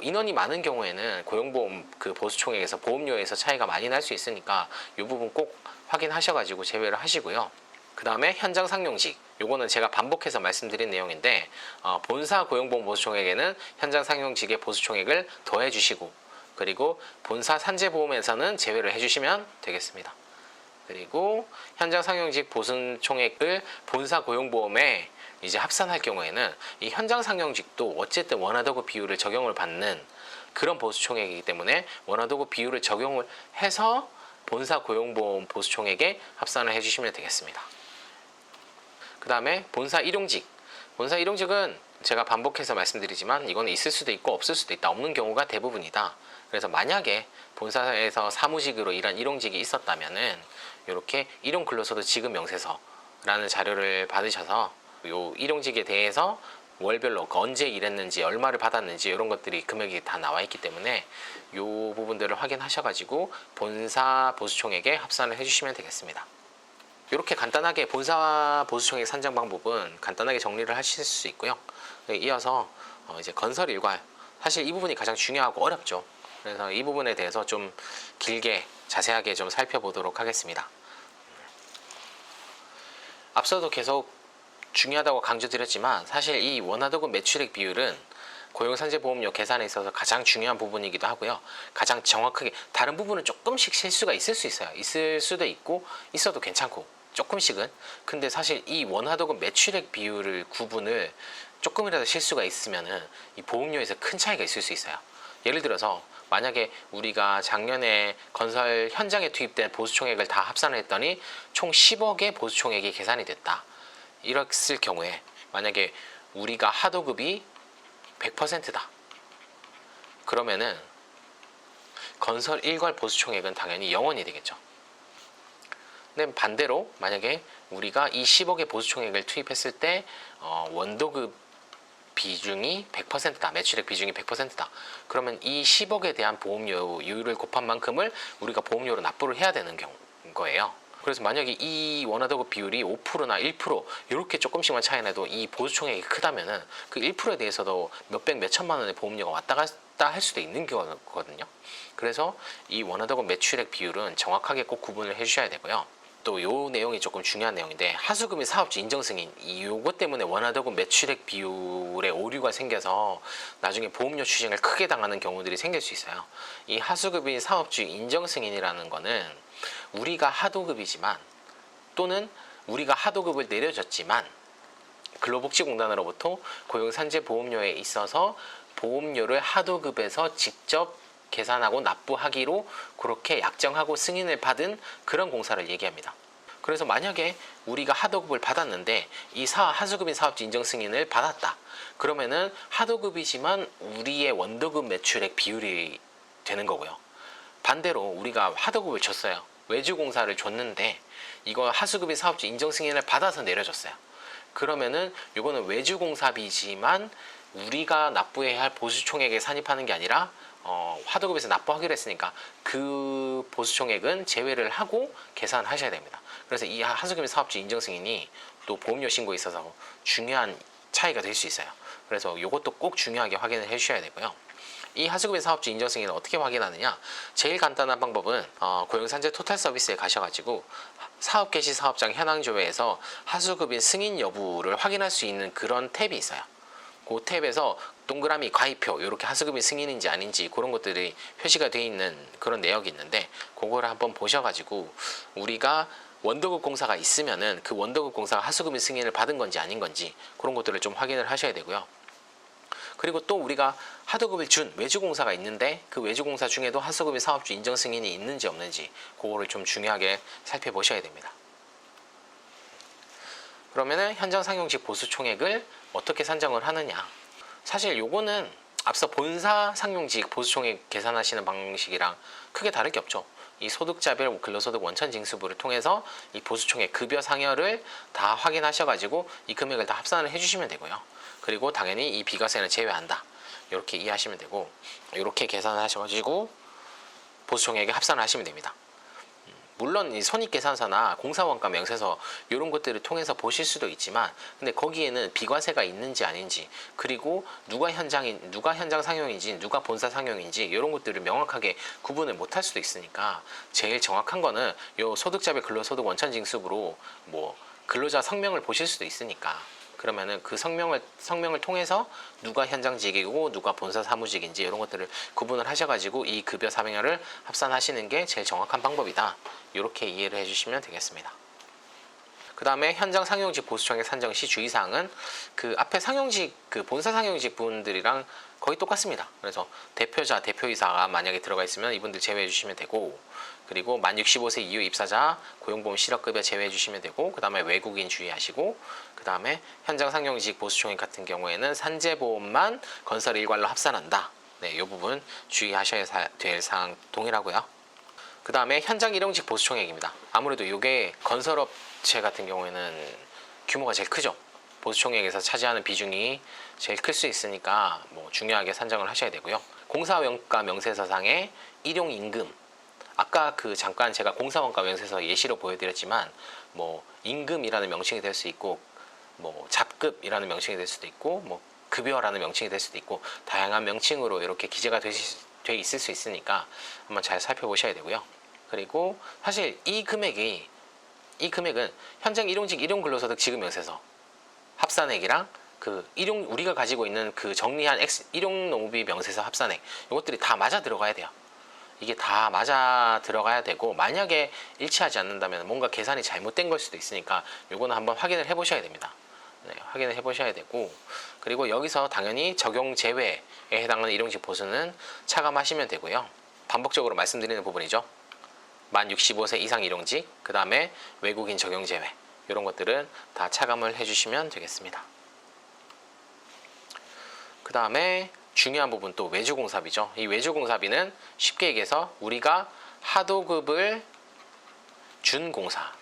인원이 많은 경우에는 고용보험 그 보수총액에서 보험료에서 차이가 많이 날 수 있으니까 이 부분 꼭 확인하셔가지고 제외를 하시고요. 그 다음에 현장 상용직, 요거는 제가 반복해서 말씀드린 내용인데 본사 고용보험 보수총액에는 현장 상용직의 보수총액을 더해 주시고, 그리고 본사 산재보험에서는 제외를 해주시면 되겠습니다. 그리고 현장 상용직 보수총액을 본사 고용보험에 이제 합산할 경우에는 이 현장 상용직도 어쨌든 원화도급 비율을 적용을 받는 그런 보수총액이기 때문에 원화도급 비율을 적용을 해서 본사 고용보험 보수총액에 합산을 해주시면 되겠습니다. 그 다음에 본사 일용직. 본사 일용직은 제가 반복해서 말씀드리지만 이거는 있을 수도 있고 없을 수도 있다. 없는 경우가 대부분이다. 그래서 만약에 본사에서 사무직으로 일한 일용직이 있었다면은 이렇게 일용근로소득 지급 명세서라는 자료를 받으셔서 요 일용직에 대해서 월별로 언제 일했는지 얼마를 받았는지 이런 것들이 금액이 다 나와 있기 때문에 요 부분들을 확인하셔가지고 본사 보수총액에 합산을 해주시면 되겠습니다. 이렇게 간단하게 본사 보수총액 산정 방법은 간단하게 정리를 하실 수 있고요. 이어서 이제 건설 일괄, 사실 이 부분이 가장 중요하고 어렵죠. 그래서 이 부분에 대해서 좀 길게 자세하게 좀 살펴보도록 하겠습니다. 앞서도 계속 중요하다고 강조드렸지만 사실 이 원화도급 매출액 비율은 고용산재보험료 계산에 있어서 가장 중요한 부분이기도 하고요. 가장 정확하게, 다른 부분은 조금씩 실수가 있을 수 있어요. 있을 수도 있고 있어도 괜찮고 조금씩은. 근데 사실 이 원화도급 매출액 비율을 구분을 조금이라도 실수가 있으면은 이 보험료에서 큰 차이가 있을 수 있어요. 예를 들어서 만약에 우리가 작년에 건설 현장에 투입된 보수총액을 다 합산을 했더니 총 10억의 보수총액이 계산이 됐다. 이랬을 경우에 만약에 우리가 하도급이 100%다. 그러면은 건설 일괄 보수총액은 당연히 0원이 되겠죠. 근데 반대로 만약에 우리가 이 10억의 보수총액을 투입했을 때 원도급 비중이 100%다. 매출액 비중이 100%다. 그러면 이 10억에 대한 보험료율을 곱한 만큼을 우리가 보험료로 납부를 해야 되는 거예요. 그래서 만약에 이 원화도급 비율이 5%나 1% 이렇게 조금씩만 차이 나도 이 보수총액이 크다면은 그 1%에 대해서도 몇백 몇천만 원의 보험료가 왔다 갔다 할 수도 있는 거거든요. 그래서 이 원화도급 매출액 비율은 정확하게 꼭 구분을 해주셔야 되고요. 또 요 내용이 조금 중요한 내용인데, 하수급인 사업주 인정 승인, 요것 때문에 원화도급 매출액 비율에 오류가 생겨서 나중에 보험료 추징을 크게 당하는 경우들이 생길 수 있어요. 이 하수급인 사업주 인정 승인이라는 거는 우리가 하도급이지만 또는 우리가 하도급을 내려줬지만 근로복지공단으로부터 고용산재보험료에 있어서 보험료를 하도급에서 직접 계산하고 납부하기로 그렇게 약정하고 승인을 받은 그런 공사를 얘기합니다. 그래서 만약에 우리가 하도급을 받았는데 이 하수급인 사업주 인정 승인을 받았다. 그러면은 하도급이지만 우리의 원도급 매출액 비율이 되는 거고요. 반대로 우리가 하도급을 줬어요. 외주공사를 줬는데 이거 하수급인 사업주 인정 승인을 받아서 내려줬어요. 그러면은 이거는 외주공사비지만 우리가 납부해야 할 보수총액에 산입하는 게 아니라 하도급에서 납부하기로 했으니까 그 보수총액은 제외를 하고 계산하셔야 됩니다. 그래서 이 하수급인 사업주 인정 승인이 또 보험료 신고에 있어서 중요한 차이가 될 수 있어요. 그래서 이것도 꼭 중요하게 확인을 해주셔야 되고요. 이 하수급인 사업주 인정 승인을 어떻게 확인하느냐? 제일 간단한 방법은 고용산재 토탈 서비스에 가셔가지고 사업 개시 사업장 현황 조회에서 하수급인 승인 여부를 확인할 수 있는 그런 탭이 있어요. 그 탭에서 동그라미 가입표, 이렇게 하수급인 승인인지 아닌지 그런 것들이 표시가 되어 있는 그런 내역이 있는데 그거를 한번 보셔가지고 우리가 원도급 공사가 있으면은 그 원도급 공사가 하수급인 승인을 받은 건지 아닌 건지 그런 것들을 좀 확인을 하셔야 되고요. 그리고 또 우리가 하도급을 준 외주공사가 있는데 그 외주공사 중에도 하수급인 사업주 인정 승인이 있는지 없는지 그거를 좀 중요하게 살펴보셔야 됩니다. 그러면은 현장 상용직 보수총액을 어떻게 산정을 하느냐? 사실 요거는 앞서 본사 상용직 보수총액 계산하시는 방식이랑 크게 다를 게 없죠. 이 소득자별 근로소득 원천징수부를 통해서 이 보수총액 급여 상여를 다 확인하셔가지고 이 금액을 다 합산을 해주시면 되고요. 그리고 당연히 이 비과세는 제외한다. 이렇게 이해하시면 되고, 이렇게 계산을 하셔가지고 보수총액에 합산을 하시면 됩니다. 물론 이 손익계산서나 공사원가 명세서 이런 것들을 통해서 보실 수도 있지만, 근데 거기에는 비과세가 있는지 아닌지, 그리고 누가 현장 상용인지 누가 본사 상용인지 이런 것들을 명확하게 구분을 못할 수도 있으니까 제일 정확한 거는 요 소득자별 근로소득 원천징수부로 뭐 근로자 성명을 보실 수도 있으니까 그러면은 그 성명을 통해서 누가 현장직이고 누가 본사 사무직인지 이런 것들을 구분을 하셔가지고 이 급여 사명료를 합산하시는 게 제일 정확한 방법이다. 이렇게 이해를 해주시면 되겠습니다. 그 다음에 현장 상용직 보수총액 산정 시 주의사항은 그 앞에 상용직 그 본사 상용직 분들이랑 거의 똑같습니다. 그래서 대표자, 대표이사가 만약에 들어가 있으면 이분들 제외해 주시면 되고, 그리고 만 65세 이후 입사자 고용보험 실업급여 제외해 주시면 되고, 그 다음에 외국인 주의하시고, 그 다음에 현장 상용직 보수총액 같은 경우에는 산재보험만 건설 일괄로 합산한다. 네, 이 부분 주의하셔야 될 사항 동일하고요. 그 다음에 현장 일용직 보수총액입니다. 아무래도 이게 건설업체 같은 경우에는 규모가 제일 크죠. 보수총액에서 차지하는 비중이 제일 클 수 있으니까 뭐 중요하게 산정을 하셔야 되고요. 공사원가 명세서상의 일용임금, 아까 그 잠깐 제가 공사원가 명세서 예시로 보여드렸지만 뭐 임금이라는 명칭이 될 수 있고, 뭐 잡급이라는 명칭이 될 수도 있고, 뭐 급여라는 명칭이 될 수도 있고, 다양한 명칭으로 이렇게 기재가 돼 있을 수 있으니까 한번 잘 살펴보셔야 되고요. 그리고 사실 이 금액은 현장 일용직 일용근로소득 지급명세서 합산액이랑 그 우리가 가지고 있는 그 정리한 일용노무비 명세서 합산액, 이것들이 다 맞아 들어가야 돼요. 이게 다 맞아 들어가야 되고, 만약에 일치하지 않는다면 뭔가 계산이 잘못된 걸 수도 있으니까 요거는 한번 확인을 해 보셔야 됩니다. 네, 확인을 해 보셔야 되고, 그리고 여기서 당연히 적용 제외에 해당하는 일용직 보수는 차감하시면 되고요. 반복적으로 말씀드리는 부분이죠. 만 65세 이상 일용직, 그 다음에 외국인 적용 제외, 이런 것들은 다 차감을 해주시면 되겠습니다. 그 다음에 중요한 부분 또 외주공사비죠. 이 외주공사비는 쉽게 얘기해서 우리가 하도급을 준 공사라고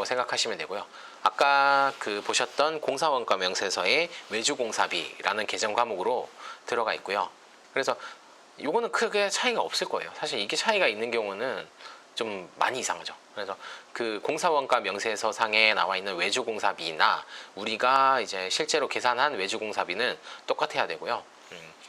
생각하시면 되고요. 아까 그 보셨던 공사원가 명세서의 외주공사비라는 개정 과목으로 들어가 있고요. 그래서 요거는 크게 차이가 없을 거예요. 사실 이게 차이가 있는 경우는 좀 많이 이상하죠. 그래서 그 공사원가 명세서상에 나와 있는 외주공사비나 우리가 이제 실제로 계산한 외주공사비는 똑같아야 되고요.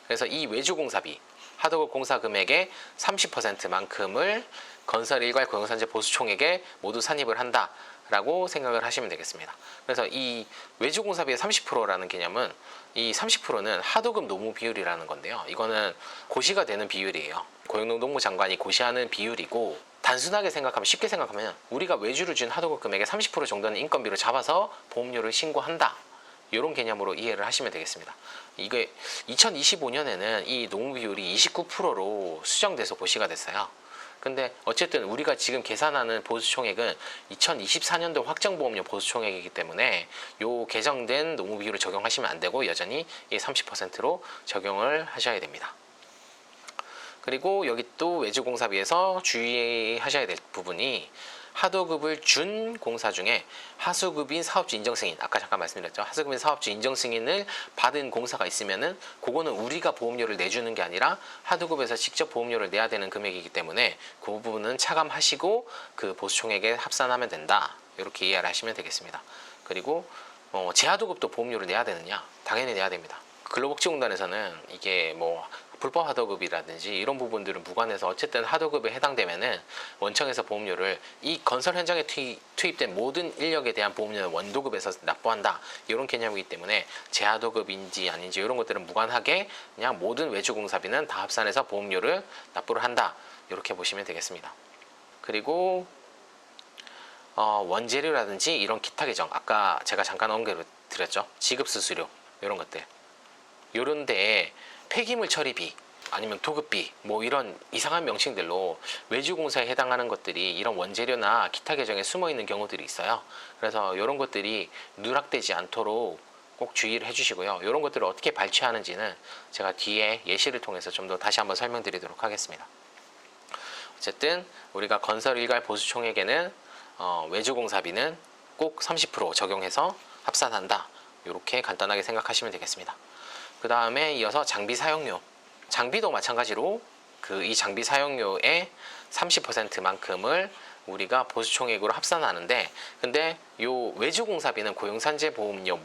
그래서 이 외주공사비, 하도급 공사 금액의 30%만큼을 건설 일괄 고용산재 보수총액에 모두 산입을 한다라고 생각을 하시면 되겠습니다. 그래서 이 외주공사비의 30%라는 개념은, 이 30%는 하도급 노무 비율이라는 건데요. 이거는 고시가 되는 비율이에요. 고용노동부 장관이 고시하는 비율이고, 단순하게 생각하면, 쉽게 생각하면 우리가 외주를 준 하도급 금액의 30% 정도는 인건비로 잡아서 보험료를 신고한다, 이런 개념으로 이해를 하시면 되겠습니다. 이게 2025년에는 이 노무 비율이 29%로 수정돼서 고시가 됐어요. 근데 어쨌든 우리가 지금 계산하는 보수총액은 2024년도 확정보험료 보수총액이기 때문에 요 개정된 노무 비율을 적용하시면 안 되고 여전히 이 30%로 적용을 하셔야 됩니다. 그리고 여기 또 외주공사비에서 주의하셔야 될 부분이, 하도급을 준 공사 중에 하수급인 사업주 인정 승인, 아까 잠깐 말씀드렸죠. 하수급인 사업주 인정 승인을 받은 공사가 있으면은 그거는 우리가 보험료를 내주는 게 아니라 하도급에서 직접 보험료를 내야 되는 금액이기 때문에 그 부분은 차감하시고 그 보수총액에 합산하면 된다, 이렇게 이해를 하시면 되겠습니다. 그리고 재하도급도 보험료를 내야 되느냐? 당연히 내야 됩니다. 근로복지공단에서는 이게 뭐 불법 하도급이라든지 이런 부분들은 무관해서 어쨌든 하도급에 해당되면은 원청에서 보험료를 이 건설 현장에 투입된 모든 인력에 대한 보험료는 원도급에서 납부한다, 이런 개념이기 때문에 재하도급인지 아닌지 이런 것들은 무관하게 그냥 모든 외주공사비는 다 합산해서 보험료를 납부를 한다, 이렇게 보시면 되겠습니다. 그리고 원재료라든지 이런 기타 계정, 아까 제가 잠깐 언급드렸죠. 지급수수료 이런 것들, 요런 데에 폐기물 처리비 아니면 도급비 뭐 이런 이상한 명칭들로 외주공사에 해당하는 것들이 이런 원재료나 기타 계정에 숨어 있는 경우들이 있어요. 그래서 이런 것들이 누락되지 않도록 꼭 주의를 해주시고요. 이런 것들을 어떻게 발췌하는지는 제가 뒤에 예시를 통해서 좀 더 다시 한번 설명드리도록 하겠습니다. 어쨌든 우리가 건설 일괄 보수총액에는 외주공사비는 꼭 30% 적용해서 합산한다, 이렇게 간단하게 생각하시면 되겠습니다. 그 다음에 이어서 장비 사용료, 장비도 마찬가지로 이 장비 사용료의 30%만큼을 우리가 보수총액으로 합산하는데, 근데 요 외주공사비는 고용산재보험료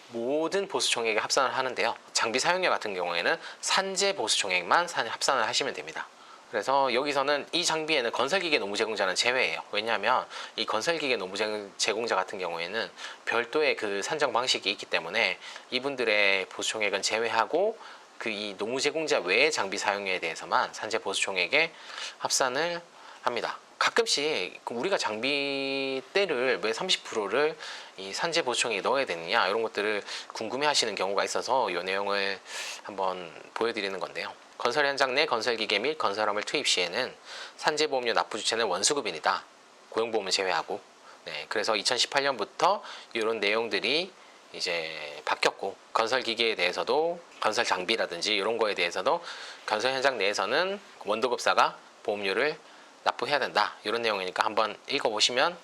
모든 보수총액에 합산을 하는데요. 장비 사용료 같은 경우에는 산재보수총액만 합산을 하시면 됩니다. 그래서 여기서는 이 장비에는 건설기계 노무 제공자는 제외예요. 왜냐하면 이 건설기계 노무 제공자 같은 경우에는 별도의 그 산정 방식이 있기 때문에 이분들의 보수총액은 제외하고 그 이 노무 제공자 외의 장비 사용에 대해서만 산재 보수총액에 합산을 합니다. 가끔씩 우리가 장비대를 왜 30%를 이 산재 보수총액에 넣어야 되느냐 이런 것들을 궁금해하시는 경우가 있어서 이 내용을 한번 보여드리는 건데요. 건설 현장 내 건설기계 및 건설화물 투입 시에는 산재보험료 납부 주체는 원수급인이다. 고용보험은 제외하고. 네, 그래서 2018년부터 이런 내용들이 이제 바뀌었고, 건설기계에 대해서도 건설 장비라든지 이런 거에 대해서도 건설 현장 내에서는 원도급사가 보험료를 납부해야 된다. 이런 내용이니까 한번 읽어보시면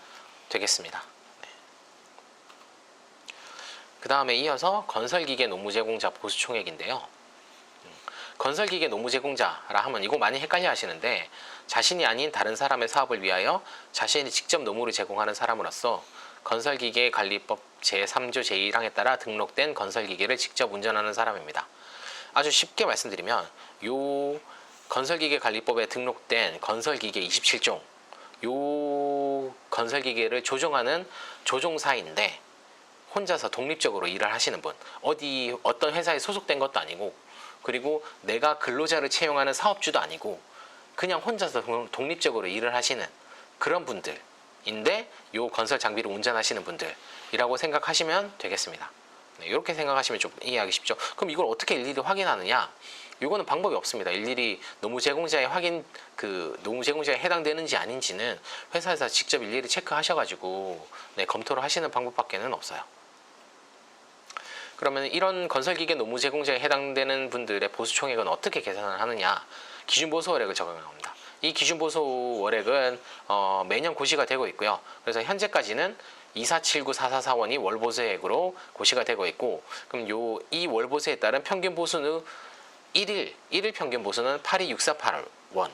되겠습니다. 네. 그 다음에 이어서 건설기계 노무 제공자 보수총액인데요. 건설기계 노무 제공자라 하면 이거 많이 헷갈려 하시는데, 자신이 아닌 다른 사람의 사업을 위하여 자신이 직접 노무를 제공하는 사람으로서 건설기계 관리법 제3조 제1항에 따라 등록된 건설기계를 직접 운전하는 사람입니다. 아주 쉽게 말씀드리면 요 건설기계 관리법에 등록된 건설기계 27종 요 건설기계를 조종하는 조종사인데 혼자서 독립적으로 일을 하시는 분, 어떤 회사에 소속된 것도 아니고, 그리고 내가 근로자를 채용하는 사업주도 아니고 그냥 혼자서 독립적으로 일을 하시는 그런 분들인데 요 건설 장비를 운전하시는 분들이라고 생각하시면 되겠습니다. 네, 이렇게 생각하시면 좀 이해하기 쉽죠. 그럼 이걸 어떻게 일일이 확인하느냐? 이거는 방법이 없습니다. 일일이 노무 제공자의 노무 제공자에 해당되는지 아닌지는 회사에서 직접 일일이 체크하셔가지고 네, 검토를 하시는 방법밖에는 없어요. 그러면 이런 건설기계 노무 제공자에 해당되는 분들의 보수총액은 어떻게 계산을 하느냐? 기준보수월액을 적용합니다. 이 기준보수월액은 매년 고시가 되고 있고요. 그래서 현재까지는 2479444원이 월보수액으로 고시가 되고 있고, 그럼 이 월보수에 따른 평균 보수는 일일 평균 보수는 82648원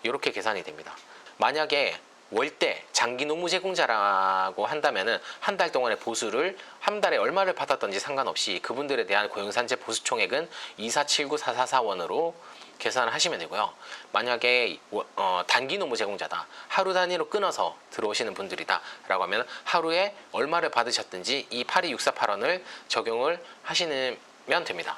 이렇게 계산이 됩니다. 만약에 월대 장기 노무 제공자라고 한다면은 한 달 동안의 보수를 한 달에 얼마를 받았던지 상관없이 그분들에 대한 고용산재 보수총액은 2479444원으로 계산을 하시면 되고요. 만약에 단기 노무 제공자다, 하루 단위로 끊어서 들어오시는 분들이다 라고 하면 하루에 얼마를 받으셨든지 이 82648원을 적용을 하시면 됩니다.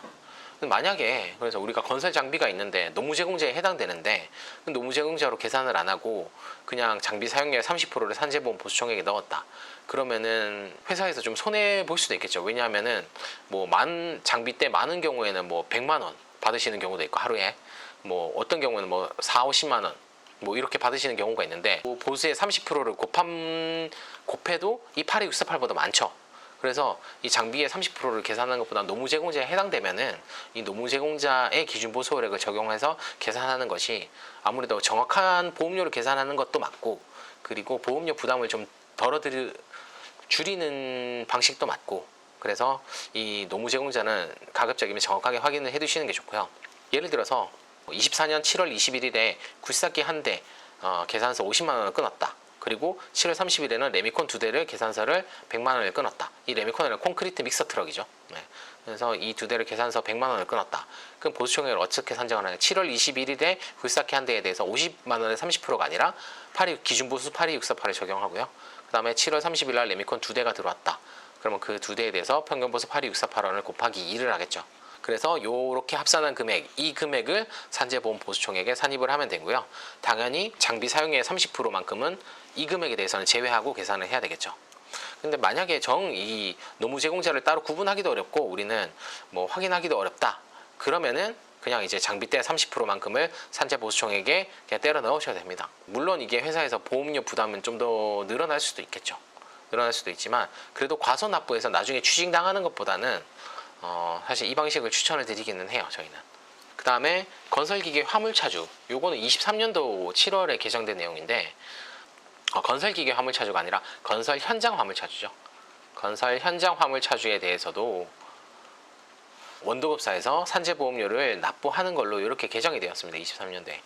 만약에 그래서 우리가 건설 장비가 있는데 노무 제공자에 해당되는데 노무 제공자로 계산을 안 하고 그냥 장비 사용료의 30%를 산재보험 보수총액에 넣었다. 그러면은 회사에서 좀 손해 볼 수도 있겠죠. 왜냐하면은 뭐 장비대 많은 경우에는 뭐 100만 원 받으시는 경우도 있고 하루에 뭐 어떤 경우는 뭐 4, 50만 원 뭐 이렇게 받으시는 경우가 있는데 보수의 30%를 곱해도 이 82648보다 많죠. 그래서 이 장비의 30%를 계산하는 것보다 노무 제공자에 해당되면은 이 노무 제공자의 기준 보수월액을 적용해서 계산하는 것이 아무래도 정확한 보험료를 계산하는 것도 맞고, 그리고 보험료 부담을 좀 줄이는 방식도 맞고, 그래서 이 노무 제공자는 가급적이면 정확하게 확인을 해 두시는 게 좋고요. 예를 들어서 24년 7월 21일에 굴삭기 한 대 계산서 50만 원을 끊었다. 그리고 7월 30일에는 레미콘 2대를 계산서를 100만 원을 끊었다. 이 레미콘은 콘크리트 믹서 트럭이죠. 네. 그래서 이 2대를 계산서 100만 원을 끊었다. 그럼 보수총액을 어떻게 산정하느냐? 7월 21일에 굴삭기 한 대에 대해서 50만 원의 30%가 아니라 기준보수 82648을 적용하고요. 그 다음에 7월 30일 날 레미콘 2대가 들어왔다. 그러면 그 2대에 대해서 평균보수 82648원을 곱하기 2를 하겠죠. 그래서 이렇게 합산한 금액, 이 금액을 산재보험 보수총액에 산입을 하면 되고요. 당연히 장비 사용료의 30%만큼은 이 금액에 대해서는 제외하고 계산을 해야 되겠죠. 근데 만약에 이 노무 제공자를 따로 구분하기도 어렵고 우리는 뭐 확인하기도 어렵다. 그러면은 그냥 이제 장비대 30%만큼을 산재보수총액에 그냥 때려 넣으셔야 됩니다. 물론 이게 회사에서 보험료 부담은 좀 더 늘어날 수도 있겠죠. 늘어날 수도 있지만 그래도 과소납부해서 나중에 추징당하는 것보다는 사실 이 방식을 추천을 드리기는 해요, 저희는. 그 다음에 건설기계 화물차주, 요거는 23년도 7월에 개정된 내용인데 건설기계 화물차주가 아니라 건설 현장 화물차주죠. 건설 현장 화물차주에 대해서도 원도급사에서 산재보험료를 납부하는 걸로 이렇게 개정이 되었습니다, 23년도에.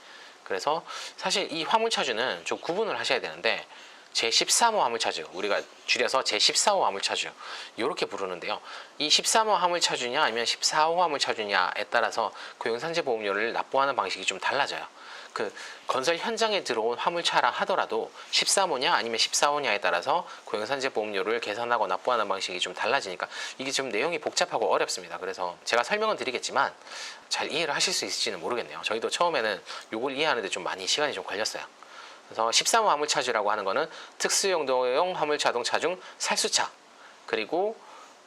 그래서 사실 이 화물차주는 좀 구분을 하셔야 되는데 제13호 화물차주, 우리가 줄여서 제14호 화물차주 이렇게 부르는데요. 이 13호 화물차주냐 아니면 14호 화물차주냐에 따라서 고용산재보험료를 납부하는 방식이 좀 달라져요. 그 건설 현장에 들어온 화물차라 하더라도 13호냐 아니면 14호냐에 따라서 고용산재보험료를 계산하고 납부하는 방식이 좀 달라지니까 이게 좀 내용이 복잡하고 어렵습니다. 그래서 제가 설명은 드리겠지만 잘 이해를 하실 수 있을지는 모르겠네요. 저희도 처음에는 이걸 이해하는데 좀 많이 시간이 좀 걸렸어요. 그래서 13호 화물차주라고 하는 거는 특수용도용 화물자동차 중 살수차, 그리고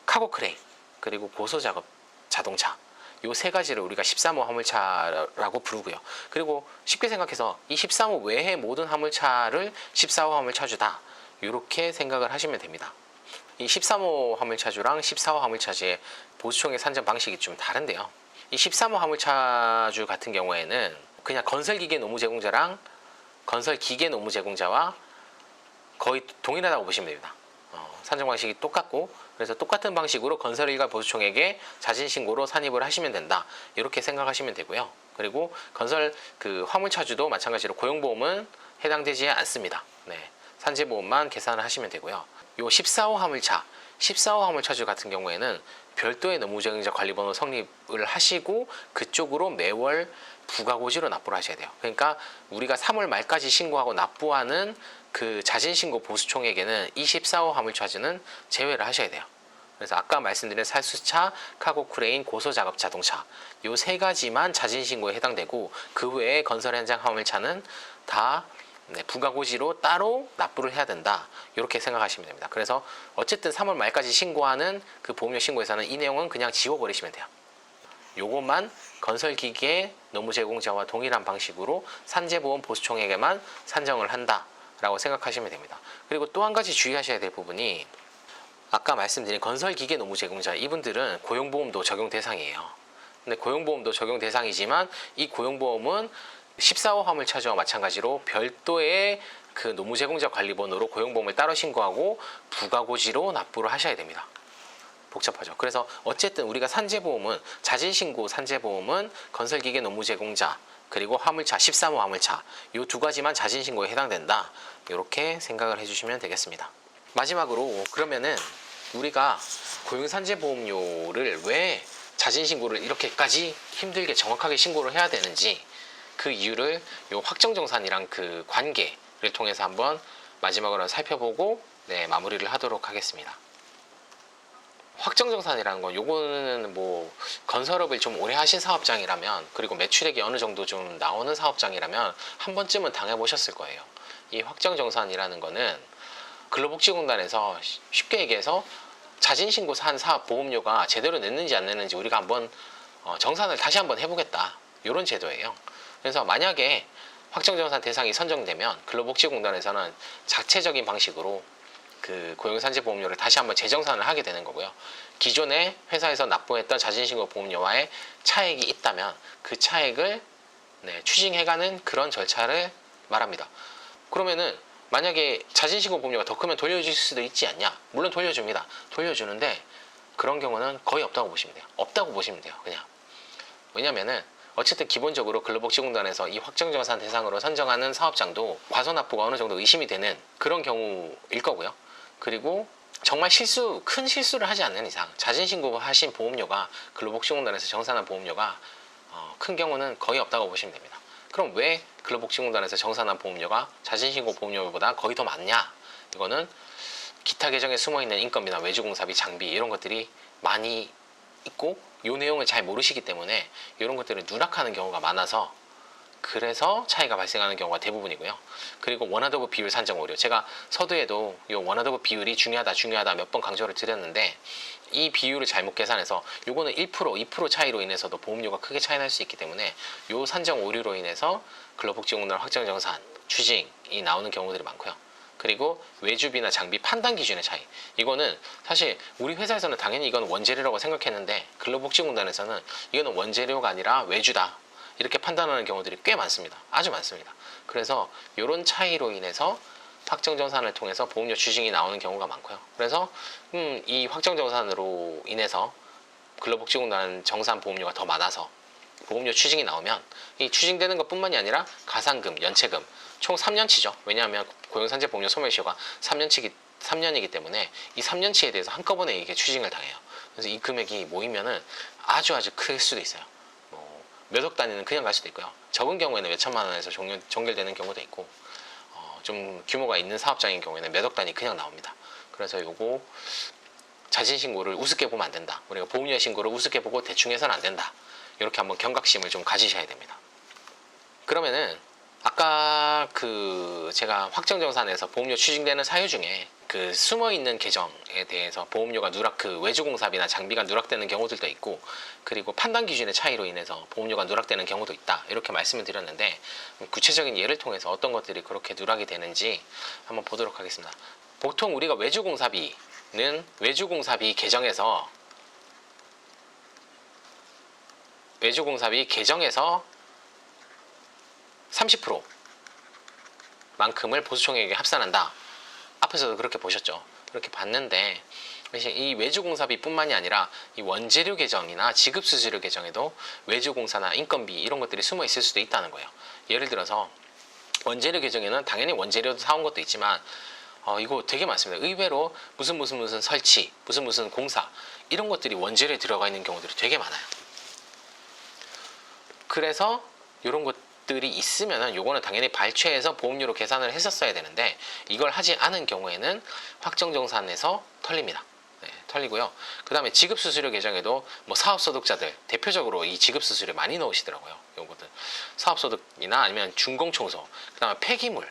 카고 크레인, 그리고 고소작업 자동차, 요 세 가지를 우리가 13호 화물차라고 부르고요. 그리고 쉽게 생각해서 이 13호 외의 모든 화물차를 14호 화물차주다, 이렇게 생각을 하시면 됩니다. 이 13호 화물차주랑 14호 화물차주의 보수총액 산정 방식이 좀 다른데요. 이 13호 화물차주 같은 경우에는 그냥 건설기계 노무 제공자랑 건설기계 노무 제공자와 거의 동일하다고 보시면 됩니다. 산정 방식이 똑같고, 그래서 똑같은 방식으로 건설 일가 보수총액에 자진신고로 산입을 하시면 된다, 이렇게 생각하시면 되고요. 그리고 건설 그 화물차주도 마찬가지로 고용보험은 해당되지 않습니다. 네, 산재보험만 계산을 하시면 되고요. 요 14호 화물차, 14호 화물차주 같은 경우에는 별도의 노무제공자 관리번호 성립을 하시고 그쪽으로 매월 부가고지로 납부를 하셔야 돼요. 그러니까 우리가 3월 말까지 신고하고 납부하는 그 자진신고 보수총액에는 이 14호 화물차주는 제외를 하셔야 돼요. 그래서 아까 말씀드린 살수차, 카고 크레인, 고소작업 자동차, 요 세 가지만 자진신고에 해당되고 그 외에 건설 현장 화물차는 다 부가고지로 따로 납부를 해야 된다, 이렇게 생각하시면 됩니다. 그래서 어쨌든 3월 말까지 신고하는 그 보험료 신고에서는 이 내용은 그냥 지워버리시면 돼요. 요것만 건설기계 노무제공자와 동일한 방식으로 산재보험 보수총액에만 산정을 한다 라고 생각하시면 됩니다. 그리고 또 한 가지 주의하셔야 될 부분이, 아까 말씀드린 건설기계 노무제공자, 이분들은 고용보험도 적용 대상이에요. 근데 고용보험도 적용 대상이지만 이 고용보험은 14호 화물차주와 마찬가지로 별도의 그 노무제공자 관리번호로 고용보험을 따로 신고하고 부가고지로 납부를 하셔야 됩니다. 복잡하죠. 그래서 어쨌든 우리가 산재보험은, 자진신고 산재보험은 건설기계 노무제공자 그리고 화물차, 13호 화물차, 이 두 가지만 자진신고에 해당된다, 이렇게 생각을 해주시면 되겠습니다. 마지막으로, 그러면은 우리가 고용산재보험료를 왜 자진신고를 이렇게까지 힘들게 정확하게 신고를 해야 되는지, 그 이유를 요 확정정산이랑 그 관계를 통해서 한번 마지막으로 살펴보고 마무리를 하도록 하겠습니다. 확정정산이라는 건, 요거는 뭐 건설업을 좀 오래 하신 사업장이라면, 그리고 매출액이 어느 정도 좀 나오는 사업장이라면 한 번쯤은 당해보셨을 거예요. 이 확정정산이라는 거는 근로복지공단에서 쉽게 얘기해서 자진신고 한 사업 보험료가 제대로 냈는지 안 냈는지 우리가 한번 정산을 다시 한번 해보겠다, 이런 제도예요. 그래서 만약에 확정정산 대상이 선정되면 근로복지공단에서는 자체적인 방식으로 그 고용산재보험료를 다시 한번 재정산을 하게 되는 거고요. 기존에 회사에서 납부했던 자진신고 보험료와의 차액이 있다면 그 차액을 추징해가는 그런 절차를 말합니다. 그러면은 만약에 자진신고 보험료가 더 크면 돌려줄 수도 있지 않냐? 물론 돌려줍니다. 돌려주는데 그런 경우는 거의 없다고 보시면 돼요. 없다고 보시면 돼요. 그냥. 왜냐면은 어쨌든 기본적으로 근로복지공단에서 이 확정정산 대상으로 선정하는 사업장도 과소납부가 어느 정도 의심이 되는 그런 경우일 거고요. 그리고 정말 큰 실수를 하지 않는 이상 자진신고 하신 보험료가, 근로복지공단에서 정산한 보험료가 큰 경우는 거의 없다고 보시면 됩니다. 그럼 왜 근로복지공단에서 정산한 보험료가 자진신고 보험료보다 거의 더 많냐? 이거는 기타 계정에 숨어있는 인건비나 외주공사비, 장비, 이런 것들이 많이 있고 이 내용을 잘 모르시기 때문에 이런 것들을 누락하는 경우가 많아서, 그래서 차이가 발생하는 경우가 대부분이고요. 그리고 원화도급 비율 산정 오류, 제가 서두에도 이 원화도급 비율이 중요하다 몇 번 강조를 드렸는데, 이 비율을 잘못 계산해서 요거는 1%, 2% 차이로 인해서도 보험료가 크게 차이 날 수 있기 때문에 요 산정 오류로 인해서 근로복지공단 확정정산, 추징이 나오는 경우들이 많고요. 그리고 외주비나 장비 판단 기준의 차이, 이거는 사실 우리 회사에서는 당연히 이건 원재료라고 생각했는데 근로복지공단에서는 이거는 원재료가 아니라 외주다, 이렇게 판단하는 경우들이 꽤 많습니다. 아주 많습니다. 그래서 이런 차이로 인해서 확정정산을 통해서 보험료 추징이 나오는 경우가 많고요. 그래서 이 확정정산으로 인해서 근로복지공단 정산 보험료가 더 많아서 보험료 추징이 나오면 이 추징되는 것뿐만이 아니라 가산금, 연체금 총 3년치죠. 왜냐하면 고용산재보험료 소멸시효가 3년이기 때문에 이 3년치에 대해서 한꺼번에 이게 추징을 당해요. 그래서 이 금액이 모이면은 아주 클 수도 있어요. 몇 억 단위는 그냥 갈 수도 있고요. 적은 경우에는 몇 천만 원에서 종결되는 경우도 있고, 좀 규모가 있는 사업장인 경우에는 몇 억 단위 그냥 나옵니다. 그래서 요거 자진신고를 우습게 보면 안 된다. 우리가 보험료 신고를 우습게 보고 대충 해서는 안 된다. 이렇게 한번 경각심을 좀 가지셔야 됩니다. 그러면은 아까 제가 확정정산에서 보험료 추징되는 사유 중에 숨어있는 계정에 대해서 보험료가 외주공사비나 장비가 누락되는 경우들도 있고, 그리고 판단 기준의 차이로 인해서 보험료가 누락되는 경우도 있다, 이렇게 말씀을 드렸는데, 구체적인 예를 통해서 어떤 것들이 그렇게 누락이 되는지 한번 보도록 하겠습니다. 보통 우리가 외주공사비는 외주공사비 계정에서 30% 만큼을 보수총액에 합산한다. 앞에서도 그렇게 보셨죠. 그렇게 봤는데, 이 외주공사비 뿐만이 아니라 이 원재료 계정이나 지급수수료 계정에도 외주공사나 인건비 이런 것들이 숨어 있을 수도 있다는 거예요. 예를 들어서 원재료 계정에는 당연히 원재료도 사온 것도 있지만, 이거 되게 많습니다. 의외로 무슨 설치, 무슨 공사, 이런 것들이 원재료에 들어가 있는 경우들이 되게 많아요. 그래서 이런 것들이 있으면은 요거는 당연히 발췌해서 보험료로 계산을 했었어야 되는데, 이걸 하지 않은 경우에는 확정정산에서 털립니다. 네, 털리고요. 그 다음에 지급수수료 계정에도 사업소득자들 대표적으로 이 지급수수료 많이 넣으시더라고요. 요거들 사업소득이나 아니면 준공청소, 그 다음에 폐기물,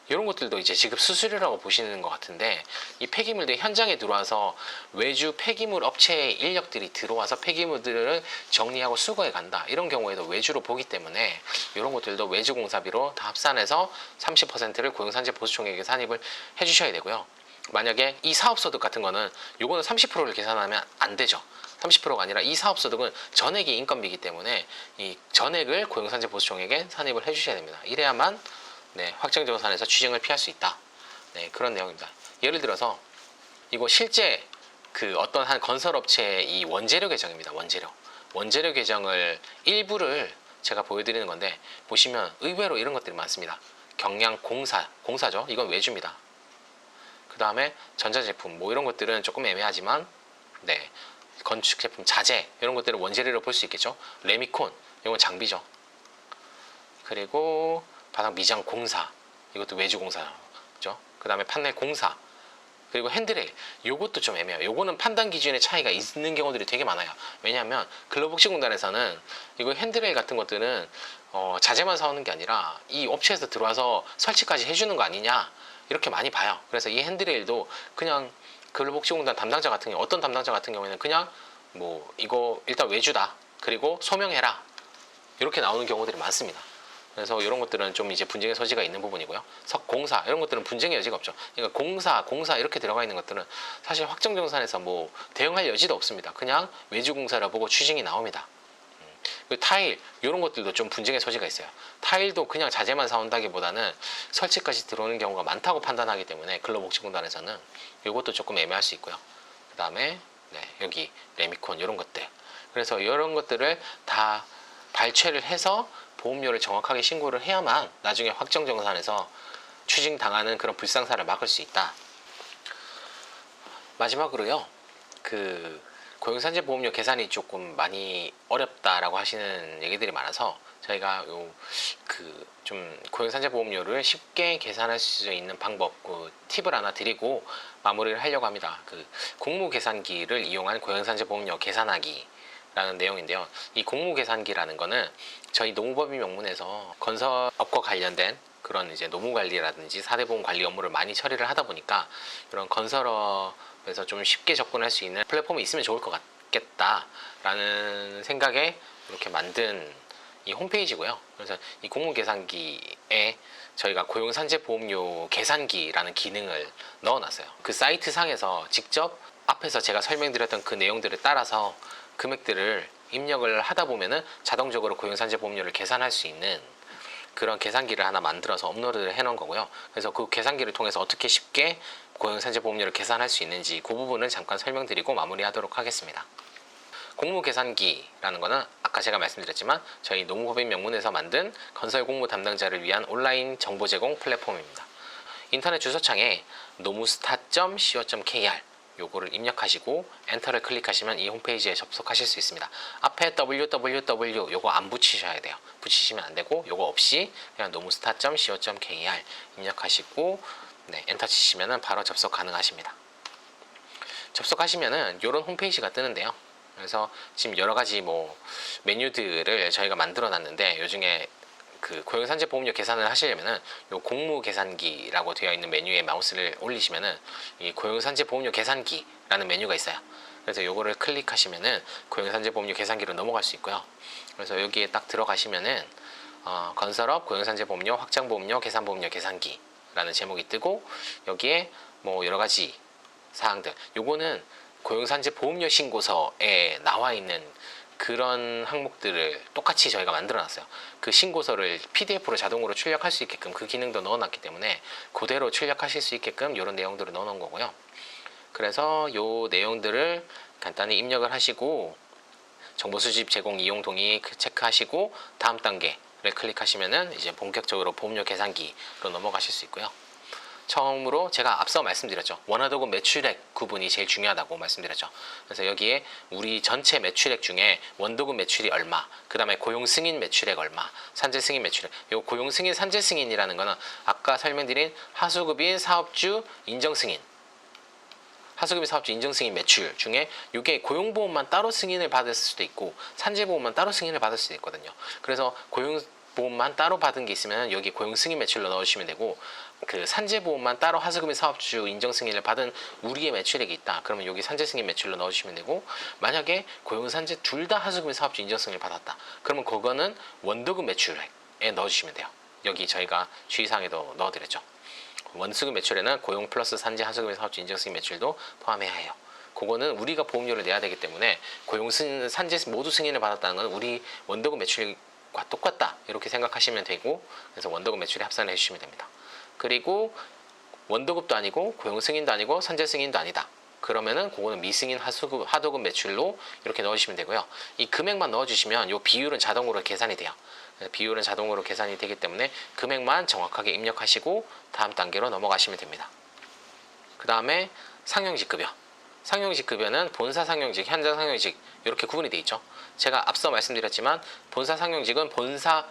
이런 것들도 이제 지급 수수료라고 보시는 것 같은데, 이 폐기물들이 현장에 들어와서 외주 폐기물 업체의 인력들이 들어와서 폐기물들을 정리하고 수거해 간다, 이런 경우에도 외주로 보기 때문에 이런 것들도 외주공사비로 다 합산해서 30%를 고용산재 보수총액에 산입을 해주셔야 되고요. 만약에 이 사업소득 같은 거는 요거는 30%를 계산하면 안 되죠. 30%가 아니라 이 사업소득은 전액이 인건비이기 때문에 이 전액을 고용산재 보수총액에 산입을 해주셔야 됩니다. 이래야만 확정정산에서 추징을 피할 수 있다. 네, 그런 내용입니다. 예를 들어서 이거 실제 어떤 한 건설업체의 이 원재료 계정입니다. 원재료 계정을 일부를 제가 보여드리는 건데, 보시면 의외로 이런 것들이 많습니다. 경량 공사죠. 이건 외주입니다. 그 다음에 전자제품 이런 것들은 조금 애매하지만, 건축제품 자재 이런 것들은 원재료로 볼 수 있겠죠. 레미콘 이건 장비죠. 그리고 바닥 미장 공사, 이것도 외주 공사죠. 그 다음에 판넬 공사, 그리고 핸드레일, 요것도 좀 애매해요. 요거는 판단 기준의 차이가 있는 경우들이 되게 많아요. 왜냐하면 근로복지공단에서는 이거 핸드레일 같은 것들은 자재만 사오는 게 아니라 이 업체에서 들어와서 설치까지 해주는 거 아니냐, 이렇게 많이 봐요. 그래서 이 핸드레일도 그냥 근로복지공단 담당자 같은 경우, 어떤 담당자 같은 경우에는 그냥 이거 일단 외주다, 그리고 소명해라, 이렇게 나오는 경우들이 많습니다. 그래서 이런 것들은 좀 이제 분쟁의 소지가 있는 부분이고요. 석공사 이런 것들은 분쟁의 여지가 없죠. 그러니까 공사 이렇게 들어가 있는 것들은 사실 확정정산에서 대응할 여지도 없습니다. 그냥 외주공사라 보고 추징이 나옵니다. 타일 이런 것들도 좀 분쟁의 소지가 있어요. 타일도 그냥 자재만 사온다기보다는 설치까지 들어오는 경우가 많다고 판단하기 때문에 근로복지공단에서는 이것도 조금 애매할 수 있고요. 그 다음에 여기 레미콘 이런 것들, 그래서 이런 것들을 다 발췌를 해서 보험료를 정확하게 신고를 해야만 나중에 확정정산에서 추징당하는 그런 불상사를 막을 수 있다. 마지막으로요, 고용산재 보험료 계산이 조금 많이 어렵다라고 하시는 얘기들이 많아서 저희가 좀 고용산재 보험료를 쉽게 계산할 수 있는 방법, 팁을 하나 드리고 마무리를 하려고 합니다. 공무계산기를 이용한 고용산재 보험료 계산하기 라는 내용인데요. 이 공무계산기라는 거는 저희 노무법인 명문에서 건설업과 관련된 그런 이제 노무관리라든지 사대보험 관리 업무를 많이 처리를 하다 보니까 이런 건설업에서 좀 쉽게 접근할 수 있는 플랫폼이 있으면 좋을 것 같겠다라는 생각에 이렇게 만든 이 홈페이지고요. 그래서 이 공무계산기에 저희가 고용산재보험료 계산기라는 기능을 넣어놨어요. 그 사이트 상에서 직접 앞에서 제가 설명드렸던 그 내용들을 따라서 금액들을 입력을 하다 보면은 자동적으로 고용산재보험료를 계산할 수 있는 그런 계산기를 하나 만들어서 업로드를 해 놓은 거고요. 그래서 그 계산기를 통해서 어떻게 쉽게 고용산재보험료를 계산할 수 있는지 그 부분을 잠깐 설명드리고 마무리하도록 하겠습니다. 공무계산기라는 거는 아까 제가 말씀드렸지만 저희 노무법인 명문에서 만든 건설 공무 담당자를 위한 온라인 정보 제공 플랫폼입니다. 인터넷 주소창에 노무스타.co.kr 요거를 입력하시고 엔터를 클릭하시면 이 홈페이지에 접속하실 수 있습니다. 앞에 www 요거 안 붙이셔야 돼요. 붙이시면 안 되고 요거 없이 그냥 nomustar.co.kr 입력하시고 네, 엔터 치시면은 바로 접속 가능하십니다. 접속하시면은 요런 홈페이지가 뜨는데요. 그래서 지금 여러 가지 뭐 메뉴들을 저희가 만들어 놨는데 요 중에 그 고용산재보험료 계산을 하시려면은 요 공무 계산기라고 되어 있는 메뉴에 마우스를 올리시면은 이 고용산재보험료 계산기라는 메뉴가 있어요. 그래서 요거를 클릭하시면은 고용산재보험료 계산기로 넘어갈 수 있고요. 그래서 여기에 딱 들어가시면은 건설업 고용산재보험료 확장보험료 계산보험료 계산기라는 제목이 뜨고 여기에 뭐 여러 가지 사항들 요거는 고용산재보험료 신고서에 나와 있는 그런 항목들을 똑같이 저희가 만들어 놨어요. 그 신고서를 PDF로 자동으로 출력할 수 있게끔 그 기능도 넣어 놨기 때문에 그대로 출력하실 수 있게끔 이런 내용들을 넣어 놓은 거고요. 그래서 요 내용들을 간단히 입력을 하시고 정보 수집 제공 이용 동의 체크하시고 다음 단계를 클릭하시면은 이제 본격적으로 보험료 계산기로 넘어가실 수 있고요. 처음으로 제가 앞서 말씀드렸죠. 원화도금 매출액 구분이 제일 중요하다고 말씀드렸죠. 그래서 여기에 우리 전체 매출액 중에 원도금 매출이 얼마, 그 다음에 고용 승인 매출액 얼마, 산재 승인 매출액. 요 고용 승인, 산재 승인이라는 거는 아까 설명드린 하수급인, 사업주, 인정 승인. 하수급인, 사업주, 인정 승인 매출 중에 이게 고용보험만 따로 승인을 받을 수도 있고 산재보험만 따로 승인을 받을 수도 있거든요. 그래서 고용보험만 따로 받은 게 있으면 여기 고용 승인 매출로 넣어주시면 되고 그 산재보험만 따로 하수급인 사업주 인정 승인을 받은 우리의 매출액이 있다. 그러면 여기 산재 승인 매출로 넣어주시면 되고 만약에 고용 산재 둘 다 하수급인 사업주 인정 승인을 받았다. 그러면 그거는 원도금 매출액에 넣어주시면 돼요. 여기 저희가 주의사항에도 넣어드렸죠. 원수급 매출에는 고용 플러스 산재 하수급인 사업주 인정 승인 매출도 포함해야 해요. 그거는 우리가 보험료를 내야 되기 때문에 고용 승인, 산재 모두 승인을 받았다는 건 우리 원도금 매출과 똑같다. 이렇게 생각하시면 되고 그래서 원도금 매출에 합산을 해주시면 됩니다. 그리고 원도급도 아니고 고용 승인도 아니고 산재 승인도 아니다. 그러면은 그거는 미승인 하도급 매출로 이렇게 넣어주시면 되고요. 이 금액만 넣어주시면 이 비율은 자동으로 계산이 돼요. 비율은 자동으로 계산이 되기 때문에 금액만 정확하게 입력하시고 다음 단계로 넘어가시면 됩니다. 그 다음에 상용직급여. 상용직급여는 본사 상용직, 현장 상용직 이렇게 구분이 되어 있죠. 제가 앞서 말씀드렸지만 본사 상용직은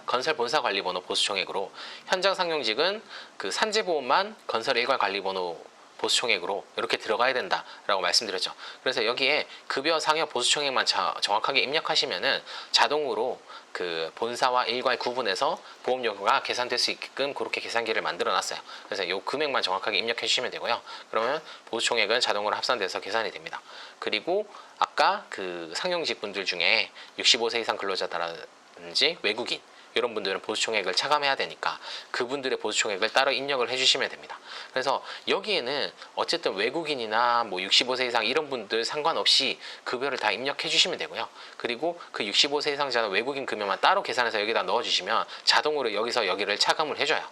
건설 본사 관리번호 보수총액으로 현장 상용직은 그 산재보험만 건설 일괄 관리번호 보수총액으로 이렇게 들어가야 된다라고 말씀드렸죠. 그래서 여기에 급여 상여 보수총액만 정확하게 입력하시면은 자동으로 그 본사와 일괄 구분해서 보험료가 계산될 수 있게끔 그렇게 계산기를 만들어 놨어요. 그래서 이 금액만 정확하게 입력해 주시면 되고요. 그러면 보수총액은 자동으로 합산돼서 계산이 됩니다. 그리고 아까 그 상용직 분들 중에 65세 이상 근로자라든지 외국인 이런 분들은 보수총액을 차감해야 되니까 그분들의 보수총액을 따로 입력을 해주시면 됩니다. 그래서 여기에는 어쨌든 외국인이나 뭐 65세 이상 이런 분들 상관없이 급여를 다 입력해 주시면 되고요. 그리고 그 65세 이상자는 외국인 급여만 따로 계산해서 여기다 넣어주시면 자동으로 여기서 여기를 차감을 해줘요.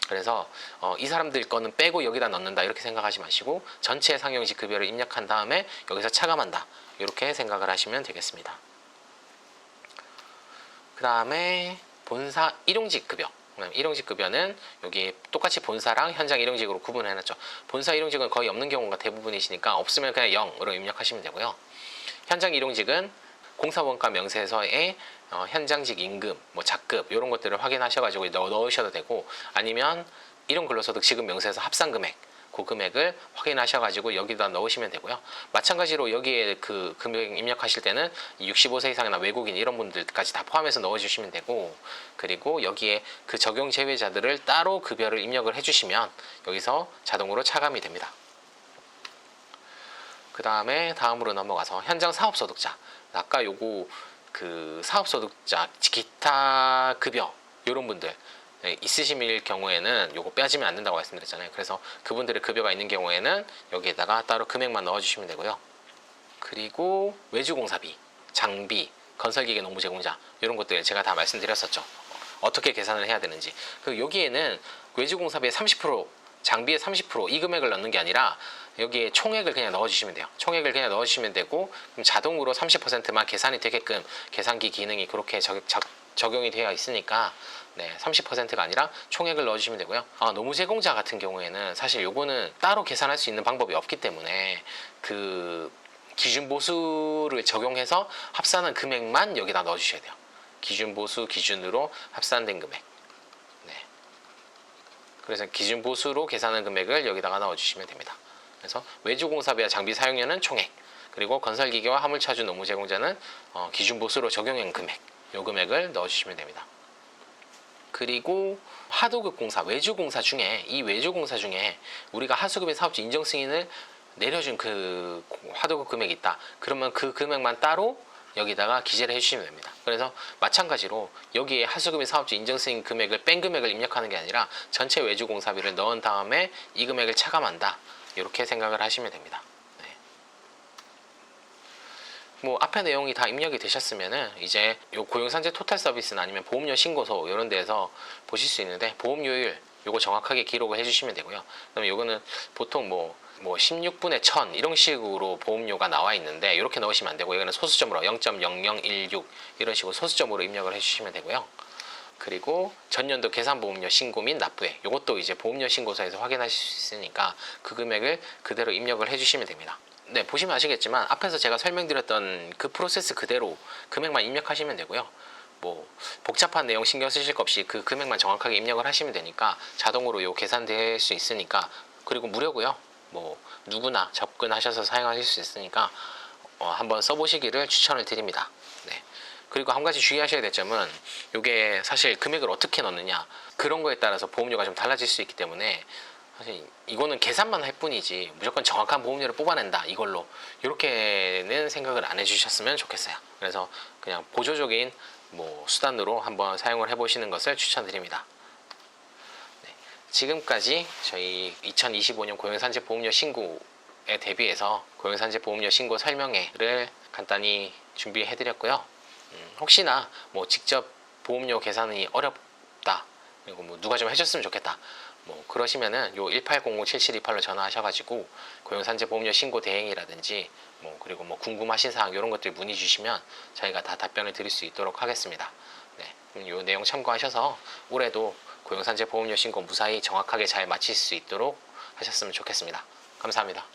그래서 이 사람들 거는 빼고 여기다 넣는다 이렇게 생각하지 마시고 전체 상용직 급여를 입력한 다음에 여기서 차감한다 이렇게 생각을 하시면 되겠습니다. 그 다음에 본사 일용직 급여. 일용직 급여는 여기 똑같이 본사랑 현장 일용직으로 구분해놨죠. 본사 일용직은 거의 없는 경우가 대부분이시니까 없으면 그냥 0으로 입력하시면 되고요. 현장 일용직은 공사원가 명세서에 현장직 임금, 뭐 작급 이런 것들을 확인하셔가지고 넣으셔도 되고 아니면 일용근로소득 지급 명세서 합산금액 그 금액을 확인하셔가지고 여기다 넣으시면 되고요. 마찬가지로 여기에 그 금액 입력하실 때는 65세 이상이나 외국인 이런 분들까지 다 포함해서 넣어주시면 되고 그리고 여기에 그 적용 제외자들을 따로 급여를 입력을 해주시면 여기서 자동으로 차감이 됩니다. 그 다음에 다음으로 넘어가서 현장 사업소득자. 아까 요거 그 사업소득자 기타 급여 이런 분들 있으실 경우에는 요거 빼지면 안 된다고 말씀드렸잖아요. 그래서 그분들의 급여가 있는 경우에는 여기에다가 따로 금액만 넣어주시면 되고요. 그리고 외주공사비, 장비, 건설기계 농무 제공자 이런 것들 제가 다 말씀드렸었죠. 어떻게 계산을 해야 되는지. 그 여기에는 외주공사비의 30%, 장비의 30% 이 금액을 넣는 게 아니라 여기에 총액을 그냥 넣어주시면 돼요. 총액을 그냥 넣어주시면 되고 그럼 자동으로 30%만 계산이 되게끔 계산기 기능이 그렇게 적용이 되어 있으니까 네, 30%가 아니라 총액을 넣어주시면 되고요. 노무제공자 같은 경우에는 사실 요거는 따로 계산할 수 있는 방법이 없기 때문에 그 기준 보수를 적용해서 합산한 금액만 여기다 넣어주셔야 돼요. 기준 보수 기준으로 합산된 금액. 네. 그래서 기준 보수로 계산한 금액을 여기다가 넣어주시면 됩니다. 그래서 외주공사비와 장비 사용료는 총액, 그리고 건설기계와 화물차주 노무제공자는 기준 보수로 적용한 금액, 요 금액을 넣어주시면 됩니다. 그리고 하도급공사, 외주공사 중에 이 외주공사 중에 우리가 하수급의 사업주 인정 승인을 내려준 그 하도급 금액이 있다. 그러면 그 금액만 따로 여기다가 기재를 해주시면 됩니다. 그래서 마찬가지로 여기에 하수급의 사업주 인정 승인 금액을 뺀 금액을 입력하는 게 아니라 전체 외주공사비를 넣은 다음에 이 금액을 차감한다. 이렇게 생각을 하시면 됩니다. 네. 뭐 앞에 내용이 다 입력이 되셨으면은 이제 요 고용산재 토탈 서비스나 아니면 보험료 신고서 이런 데에서 보실 수 있는데 보험료율 요거 정확하게 기록을 해주시면 되고요. 그다음에 요거는 보통 뭐 16분의 1000 이런 식으로 보험료가 나와 있는데 이렇게 넣으시면 안 되고 이거는 소수점으로 0.0016 이런 식으로 소수점으로 입력을 해주시면 되고요. 그리고 전년도 계산보험료 신고 및 납부액 이것도 이제 보험료 신고서에서 확인하실 수 있으니까 그 금액을 그대로 입력을 해주시면 됩니다. 네, 보시면 아시겠지만 앞에서 제가 설명드렸던 그 프로세스 그대로 금액만 입력하시면 되고요. 뭐 복잡한 내용 신경 쓰실 것 없이 그 금액만 정확하게 입력을 하시면 되니까 자동으로 요 계산될 수 있으니까, 그리고 무료고요. 뭐 누구나 접근하셔서 사용하실 수 있으니까 한번 써보시기를 추천을 드립니다. 네. 그리고 한 가지 주의하셔야 될 점은 이게 사실 금액을 어떻게 넣느냐 그런 거에 따라서 보험료가 좀 달라질 수 있기 때문에 사실 이거는 계산만 할 뿐이지 무조건 정확한 보험료를 뽑아낸다 이걸로 이렇게는 생각을 안 해주셨으면 좋겠어요. 그래서 그냥 보조적인 뭐 수단으로 한번 사용을 해보시는 것을 추천드립니다. 네. 지금까지 저희 2025년 고용산재 보험료 신고에 대비해서 고용산재 보험료 신고 설명회를 간단히 준비해 드렸고요. 혹시나 뭐 직접 보험료 계산이 어렵다, 그리고 뭐 누가 좀 해줬으면 좋겠다, 뭐 그러시면은 요 1800-7728로 전화하셔가지고 고용산재 보험료 신고 대행이라든지 뭐 그리고 뭐 궁금하신 사항 이런 것들 문의 주시면 저희가 다 답변을 드릴 수 있도록 하겠습니다. 네, 그럼 요 내용 참고하셔서 올해도 고용산재 보험료 신고 무사히 정확하게 잘 마칠 수 있도록 하셨으면 좋겠습니다. 감사합니다.